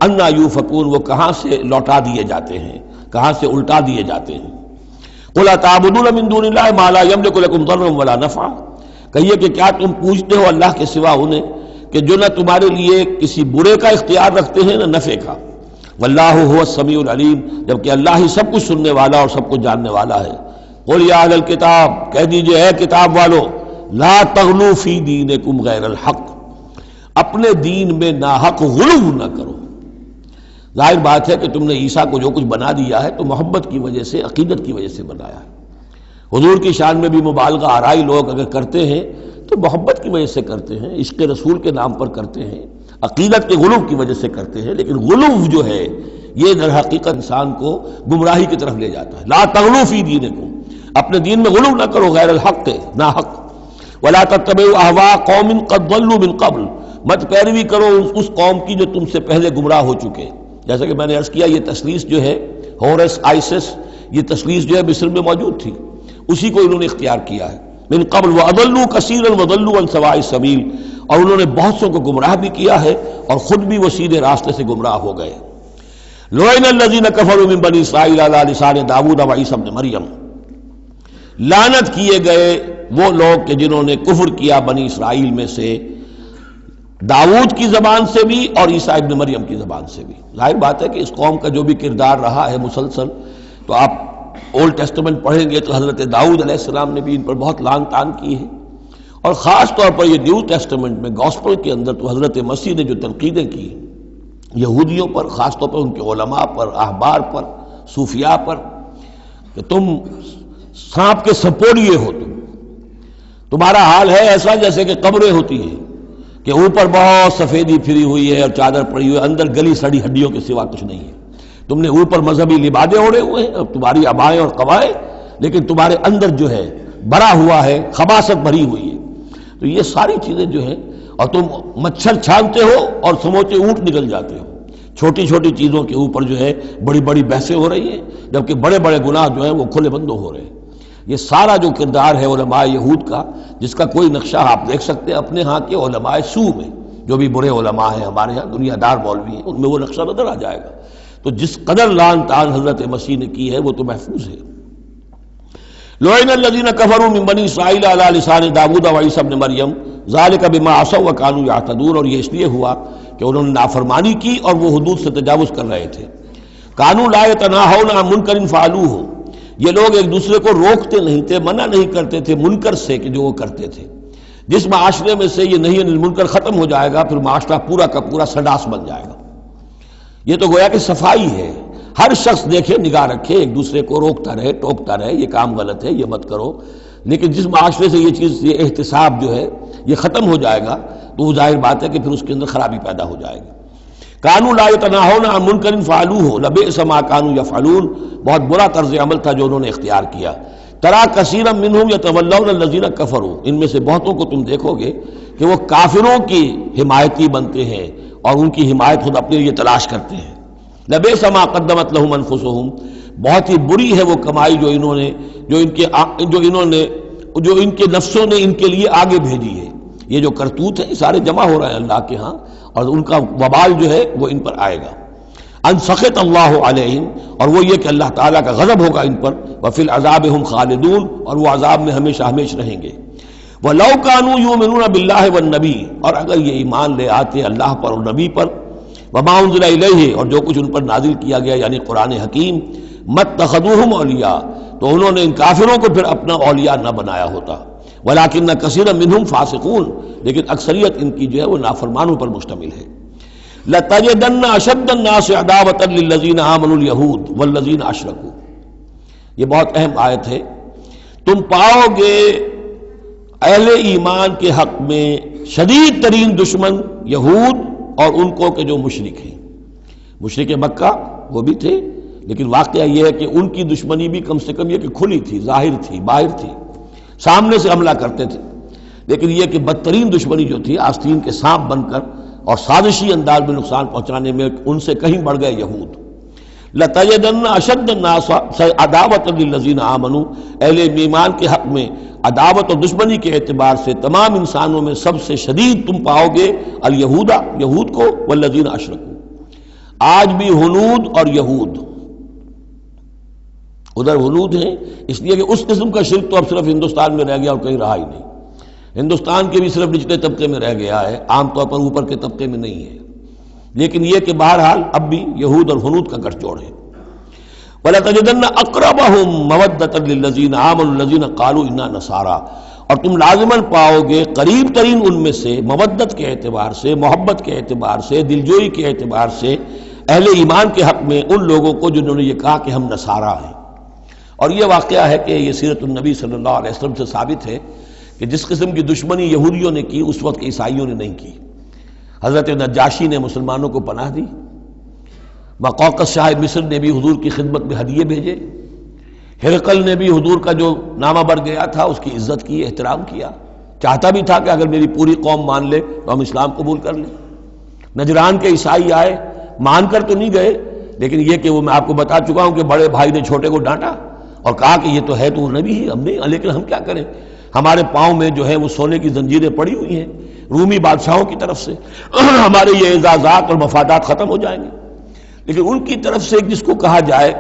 انا یوفکون، وہ کہاں سے لوٹا دیے جاتے ہیں، کہاں سے الٹا دیے جاتے ہیں۔ قل اتعبدون من دون اللہ ما لا یملک لکم ضرا ولا نفعا، کہیے کہ کیا تم پوچھتے ہو اللہ کے سوا انہیں کہ جو نہ تمہارے لیے کسی برے کا اختیار رکھتے ہیں نہ نفع کا۔ واللہ هو السمیع العلیم، جبکہ اللہ ہی سب کچھ سننے والا اور سب کچھ جاننے والا ہے۔ قل یا اہل الکتاب، کہہ دیجئے اے کتاب والو، لا تغلوا فی دینکم غیر الحق، اپنے دین میں ناحق غلو نہ کرو۔ ظاہر بات ہے کہ تم نے عیسیٰ کو جو کچھ بنا دیا ہے تو محبت کی وجہ سے، عقیدت کی وجہ سے بنایا ہے۔ حضور کی شان میں بھی مبالغہ آرائی لوگ اگر کرتے ہیں تو محبت کی وجہ سے کرتے ہیں، عشق رسول کے نام پر کرتے ہیں، عقیدت کے غلو کی وجہ سے کرتے ہیں، لیکن غلو جو ہے یہ در حقیقت انسان کو گمراہی کی طرف لے جاتا ہے۔ لا تغلوا فی دینکم، اپنے دین میں غلو نہ کرو غیر الحق، ناحق۔ ولا تتبعوا اهواء قوم قد ضلوا من قبل، مت پیروی کرو اس قوم کی جو تم سے پہلے گمراہ ہو چکے. جیسا کہ میں نے عرض کیا یہ تثلیث جو ہے ہورس آئسس، یہ تثلیث جو ہے مصر میں موجود تھی، اسی کو انہوں نے اختیار کیا ہے. من قبل واضلوا كثيرا وضلوا عن سواء السبيل، اور انہوں نے بہت سو کو گمراہ بھی کیا ہے اور خود بھی وہ سیدھے راستے سے گمراہ ہو گئے. لعن الذين كفروا من بني اسرائيل على لسان داود وعيسى ابن مريم، لعنت کیے گئے وہ لوگ کہ جنہوں نے کفر کیا بنی اسرائیل میں سے داؤد کی زبان سے بھی اور عیسیٰ ابن مریم کی زبان سے بھی. ظاہر بات ہے کہ اس قوم کا جو بھی کردار رہا ہے مسلسل، تو آپ اولڈ ٹیسٹمنٹ پڑھیں گے تو حضرت داؤد علیہ السلام نے بھی ان پر بہت لعن طعن کی ہے، اور خاص طور پر یہ نیو ٹیسٹمنٹ میں گاسپل کے اندر تو حضرت مسیح نے جو تنقیدیں کی یہودیوں پر، خاص طور پر ان کے علماء پر، احبار پر، صوفیاء پر، کہ تم سانپ کے سپوڑیے ہو، تمہارا حال ہے ایسا جیسے کہ قبریں ہوتی ہیں کہ اوپر بہت سفیدی پھری ہوئی ہے اور چادر پڑی ہوئی ہے، اندر گلی سڑی ہڈیوں کے سوا کچھ نہیں ہے. تم نے اوپر مذہبی لبادے اوڑے ہوئے ہیں اور تمہاری ابائیں اور قوائیں، لیکن تمہارے اندر جو ہے بھرا ہوا ہے، خباثت بھری ہوئی ہے. تو یہ ساری چیزیں جو ہیں، اور تم مچھر چھانتے ہو اور سموچے اونٹ نکل جاتے ہو. چھوٹی چھوٹی چیزوں کے اوپر جو ہے بڑی بڑی بحثیں ہو رہی ہیں، جبکہ بڑے بڑے گناہ جو ہیں وہ کھلے بندوں ہو رہے ہیں. یہ سارا جو کردار ہے علماء یہود کا، جس کا کوئی نقشہ آپ دیکھ سکتے ہیں اپنے ہاں کے علماء سو میں، جو بھی برے علماء ہیں ہمارے ہاں، دنیا دار مولوی ہیں، ان میں وہ نقشہ نظر آ جائے گا. تو جس قدر لعن طعن حضرت مسیح نے کی ہے وہ تو محفوظ ہے. لعن الذین کفروا من بنی اسرائیل علی لسان داؤد وعیسی ابن مریم ذلک بما عصوا وکانوا یعتدون، اور یہ اس لیے ہوا کہ انہوں نے نافرمانی کی اور وہ حدود سے تجاوز کر رہے تھے. کانوا لا یتناہون عن منکر فعلوہ، یہ لوگ ایک دوسرے کو روکتے نہیں تھے، منع نہیں کرتے تھے منکر سے کہ جو وہ کرتے تھے. جس معاشرے میں سے یہ نہیں منکر ختم ہو جائے گا، پھر معاشرہ پورا کا پورا سڈاس بن جائے گا. یہ تو گویا کہ صفائی ہے، ہر شخص دیکھے، نگاہ رکھے، ایک دوسرے کو روکتا رہے، ٹوکتا رہے، یہ کام غلط ہے، یہ مت کرو. لیکن جس معاشرے سے یہ چیز، یہ احتساب جو ہے یہ ختم ہو جائے گا، تو وہ ظاہر بات ہے کہ پھر اس کے اندر خرابی پیدا ہو جائے گی. کانوا لا یتناہون عن منکر فعلوہ لبئس ما کانوا یفعلون، بہت برا طرز عمل تھا جو انہوں نے اختیار کیا. ترا کثیرا منہم یتولون الذین کفروا، ان میں سے بہتوں کو تم دیکھو گے کہ وہ کافروں کی حمایتی بنتے ہیں اور ان کی حمایت خود اپنے لیے تلاش کرتے ہیں. لبئس ما قدمت لہم انفسہم، بہت ہی بری ہے وہ کمائی جو ان کے نفسوں نے ان کے لیے آگے بھیجی ہے. یہ جو کرتوت ہے سارے جمع ہو رہے ہیں اللہ کے ہاں، اور ان کا وبال جو ہے وہ ان پر آئے گا. ان سخط اللہ علیہم، اور وہ یہ کہ اللہ تعالیٰ کا غضب ہوگا ان پر. وفی العذاب ہم خالدون، اور وہ عذاب میں ہمیشہ ہمیش رہیں گے. وَلَوْ كَانُوا يُؤْمِنُونَ بِاللَّهِ وَالنَّبِيِّ، اور اگر یہ ایمان لے آتے اللہ پر اور نبی پر، وَمَا أُنزِلَ إِلَيْهِ، اور جو کچھ ان پر نازل کیا گیا یعنی قرآن حکیم، مَتَّخَذُوهُمْ أَوْلِيَاءَ، تو انہوں نے ان کافروں کو پھر اپنا اولیاء نہ بنایا ہوتا. وَلَكِنَّ كَثِيرًا مِّنْهُمْ فَاسِقُونَ، لیکن اکثریت ان کی جو ہے وہ نافرمانوں پر مشتمل ہے. لَتَجِدَنَّ أَشَدَّ النَّاسِ عَدَاوَةً لِلَّذِينَ آمَنُوا الْيَهُودَ وَالَّذِينَ أَشْرَكُوا، یہ بہت اہم آیت ہے. تم پاؤ گے اہل ایمان کے حق میں شدید ترین دشمن یہود اور ان کو کہ جو مشرک ہیں. مشرک مکہ وہ بھی تھے، لیکن واقعہ یہ ہے کہ ان کی دشمنی بھی کم سے کم یہ کہ کھلی تھی، ظاہر تھی، باہر تھی، سامنے سے حملہ کرتے تھے. لیکن یہ کہ بدترین دشمنی جو تھی آستین کے سانپ بن کر اور سازشی انداز میں نقصان پہنچانے میں ان سے کہیں بڑھ گئے یہود. لَتَجِدَنَّ أَشَدَّ النَّاسِ عَدَاوَةً لِلَّذِينَ آمَنُوا، اہل ایمان کے حق میں عداوت اور دشمنی کے اعتبار سے تمام انسانوں میں سب سے شدید تم پاؤ گے الیہود، یہود کو، والذین اشرکوا. آج بھی ہنود اور یہود، ادھر ہنود ہیں اس لیے کہ اس قسم کا شرک تو اب صرف ہندوستان میں رہ گیا اور کہیں رہا ہی نہیں. ہندوستان کے بھی صرف نچلے طبقے میں رہ گیا ہے، عام طور پر اوپر کے طبقے میں نہیں ہے. لیکن یہ کہ بہرحال اب بھی یہود اور ہنود کا گٹھ جوڑ ہے. وَلَتَجِدَنَّ أَقْرَبَهُمْ مَوَدَّةً لِلَّذِينَ آمَنُوا الَّذِينَ قَالُوا إِنَّا نَصَارَىٰ، اور تم لازماً پاؤ گے قریب ترین ان میں سے، مودت کے اعتبار سے، محبت کے اعتبار سے، دلجوئی کے اعتبار سے، اہل ایمان کے حق میں ان لوگوں کو جنہوں نے یہ کہا کہ ہم نصارہ ہیں. اور یہ واقعہ ہے کہ یہ سیرت النبی صلی اللہ علیہ وسلم سے ثابت ہے کہ جس قسم کی دشمنی یہودیوں نے کی اس وقت عیسائیوں نے نہیں کی. حضرت نجاشی نے مسلمانوں کو پناہ دی، مقوقس شاہ مصر نے بھی حضور کی خدمت میں ہدیے بھیجے، ہرقل نے بھی حضور کا جو نامہ بڑھ گیا تھا اس کی عزت کی، احترام کیا. چاہتا بھی تھا کہ اگر میری پوری قوم مان لے تو ہم اسلام قبول کر لیں۔ نجران کے عیسائی آئے، مان کر تو نہیں گئے، لیکن یہ کہ وہ میں آپ کو بتا چکا ہوں کہ بڑے بھائی نے چھوٹے کو ڈانٹا اور کہا کہ یہ تو ہے تو وہ نبی ہی، ہم نہیں، لیکن ہم کیا کریں، ہمارے پاؤں میں جو ہے وہ سونے کی زنجیریں پڑی ہوئی ہیں رومی بادشاہوں کی طرف سے، ہمارے یہ اعزازات اور مفادات ختم ہو جائیں گے۔ لیکن ان کی طرف سے جس کو کہا جائے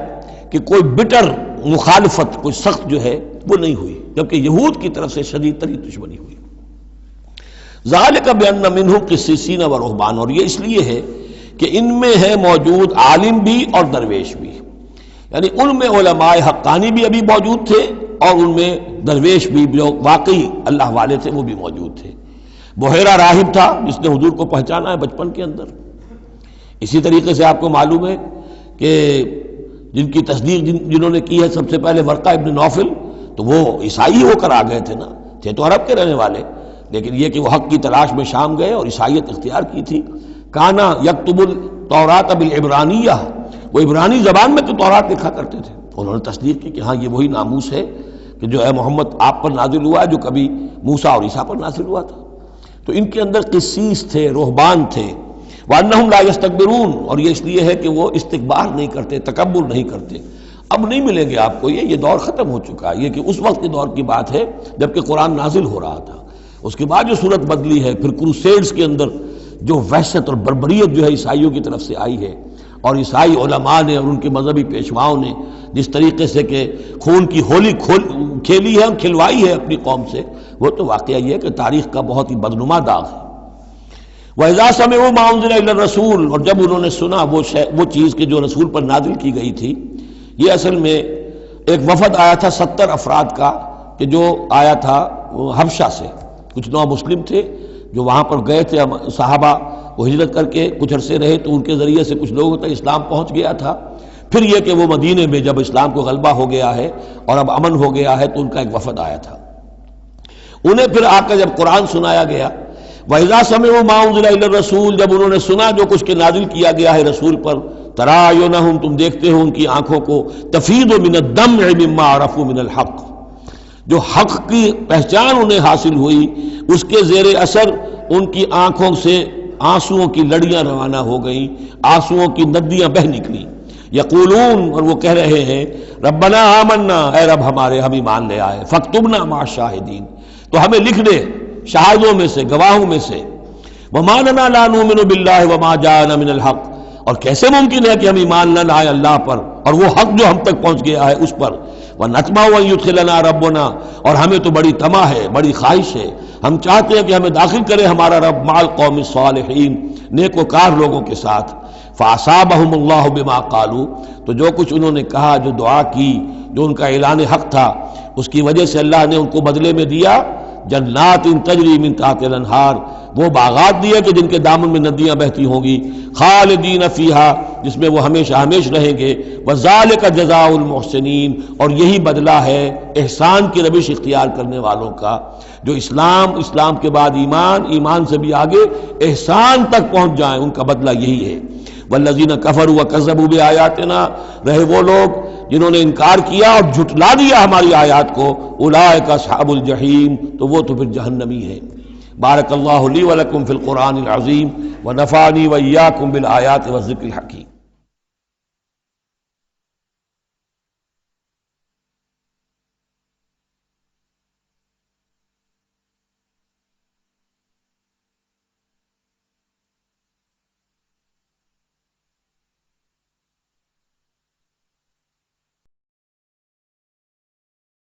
کہ کوئی بٹر مخالفت، کوئی سخت جو ہے وہ نہیں ہوئی، جبکہ یہود کی طرف سے شدید ترین دشمنی ہوئی۔ ذالک بان منہم قسیسین و رہبان، اور یہ اس لیے ہے کہ ان میں ہے موجود عالم بھی اور درویش بھی، یعنی ان میں علماء حقانی بھی ابھی موجود تھے اور ان میں درویش بھی جو واقعی اللہ والے تھے وہ بھی موجود تھے۔ بحیرہ راہب تھا جس نے حضور کو پہچانا ہے بچپن کے اندر۔ اسی طریقے سے آپ کو معلوم ہے کہ جن کی تصدیق جنہوں نے کی ہے سب سے پہلے ورقہ ابن نوفل، تو وہ عیسائی ہو کر آ گئے تھے نا، تھے تو عرب کے رہنے والے، لیکن یہ کہ وہ حق کی تلاش میں شام گئے اور عیسائیت اختیار کی تھی۔ کانا یکتب التوراۃ بالعبرانیہ، وہ عبرانی زبان میں تو تورات لکھا کرتے تھے۔ انہوں نے تصدیق کی کہ ہاں یہ وہی ناموس ہے کہ جو ہے محمد آپ پر نازل ہوا ہے، جو کبھی موسیٰ اور عیسیٰ پر نازل ہوا تھا۔ تو ان کے اندر قسیس تھے، رہبان تھے۔ وَأَنَّهُمْ لَا يَسْتَكْبِرُونَ، اور یہ اس لیے ہے کہ وہ استکبار نہیں کرتے، تکبر نہیں کرتے۔ اب نہیں ملیں گے آپ کو یہ دور ختم ہو چکا ہے، یہ کہ اس وقت کے دور کی بات ہے جبکہ قرآن نازل ہو رہا تھا۔ اس کے بعد جو صورت بدلی ہے، پھر کروسیڈز کے اندر جو وحشت اور بربریت جو ہے عیسائیوں کی طرف سے آئی ہے، اور عیسائی علماء نے اور ان کے مذہبی پیشواؤں نے جس طریقے سے کہ خون کی ہولی کھیلی ہے اور کھلوائی ہے اپنی قوم سے، وہ تو واقعہ یہ ہے کہ تاریخ کا بہت ہی بدنما داغ ہے۔ وَإِذَا سَمِعُوا مَا أُنزِلَ إِلَى الرَّسُولِ، اور جب انہوں نے سنا وہ چیز کہ جو رسول پر نازل کی گئی تھی۔ یہ اصل میں ایک وفد آیا تھا 70 افراد کا، کہ جو آیا تھا حبشہ سے، کچھ نو مسلم تھے جو وہاں پر گئے تھے، صحابہ وہ ہجرت کر کے کچھ عرصے رہے تو ان کے ذریعے سے کچھ لوگوں تک اسلام پہنچ گیا تھا۔ پھر یہ کہ وہ مدینے میں جب اسلام کو غلبہ ہو گیا ہے اور اب امن ہو گیا ہے تو ان کا ایک وفد آیا تھا۔ انہیں پھر آ کر جب قرآن سنایا گیا، وَإِذَا سَمِعُوا مَا أُنزِلَ إِلَى الرَّسُولِ، جب انہوں نے سنا جو کچھ کہ نازل کیا گیا ہے رسول پر، تَرَىٰ أَعْيُنَهُمْ، تم دیکھتے ہو ان کی آنکھوں کو، تَفِيضُ مِنَ الدَّمْعِ مِمَّا عَرَفُوا مِنَ الْحَقِّ، جو حق کی پہچان انہیں حاصل ہوئی اس کے زیر اثر ان کی آنکھوں سے آنسوؤں کی لڑیاں روانہ ہو گئیں، آنسوؤں کی ندیاں بہہ نکلیں۔ یقولون، اور وہ کہہ رہے ہیں، ربنا آمنا، اے رب ہمارے ہم ایمان لے آئے، فاکتبنا مع الشاہدین، تو ہمیں لکھ دے شاہدوں میں سے، گواہوں میں سے۔ وما لنا لا نؤمن باللہ وما جاءنا من الحق، اور کیسے ممکن ہے کہ ہم ایمان نہ لائیں اللہ پر اور وہ حق جو ہم تک پہنچ گیا ہے اس پر۔ وَنَطْمَعُ أَن يُدْخِلَنَا رَبُّنَا، اور ہمیں تو بڑی طمع ہے، بڑی خواہش ہے، ہم چاہتے ہیں کہ ہمیں داخل کرے ہمارا رب مع القوم الصالحین، نیک وکار لوگوں کے ساتھ۔ فَأَصَابَهُمُ اللَّهُ بِمَا قَالُوا، تو جو کچھ انہوں نے کہا، جو دعا کی، جو ان کا اعلان حق تھا، اس کی وجہ سے اللہ نے ان کو بدلے میں دیا جنات تجری من تحت الانہار، وہ باغات دیے کہ جن کے دامن میں ندیاں بہتی ہوں گی، خالدین فیہا، جس میں وہ ہمیشہ ہمیشہ رہیں گے، وذالک جزاء المحسنین، اور یہی بدلہ ہے احسان کی روش اختیار کرنے والوں کا، جو اسلام کے بعد ایمان سے بھی آگے احسان تک پہنچ جائیں، ان کا بدلہ یہی ہے۔ والذین کفروا وکذبوا بآیاتنا، رہے وہ لوگ جنہوں نے انکار کیا اور جھٹلا دیا ہماری آیات کو، اولئک اصحاب الجحیم، تو وہ تو پھر جہنمی ہے۔ بارک اللہ لی ولکم فی القرآن العظیم ونفعنی وإیاکم بالآیات والذکر الحکیم۔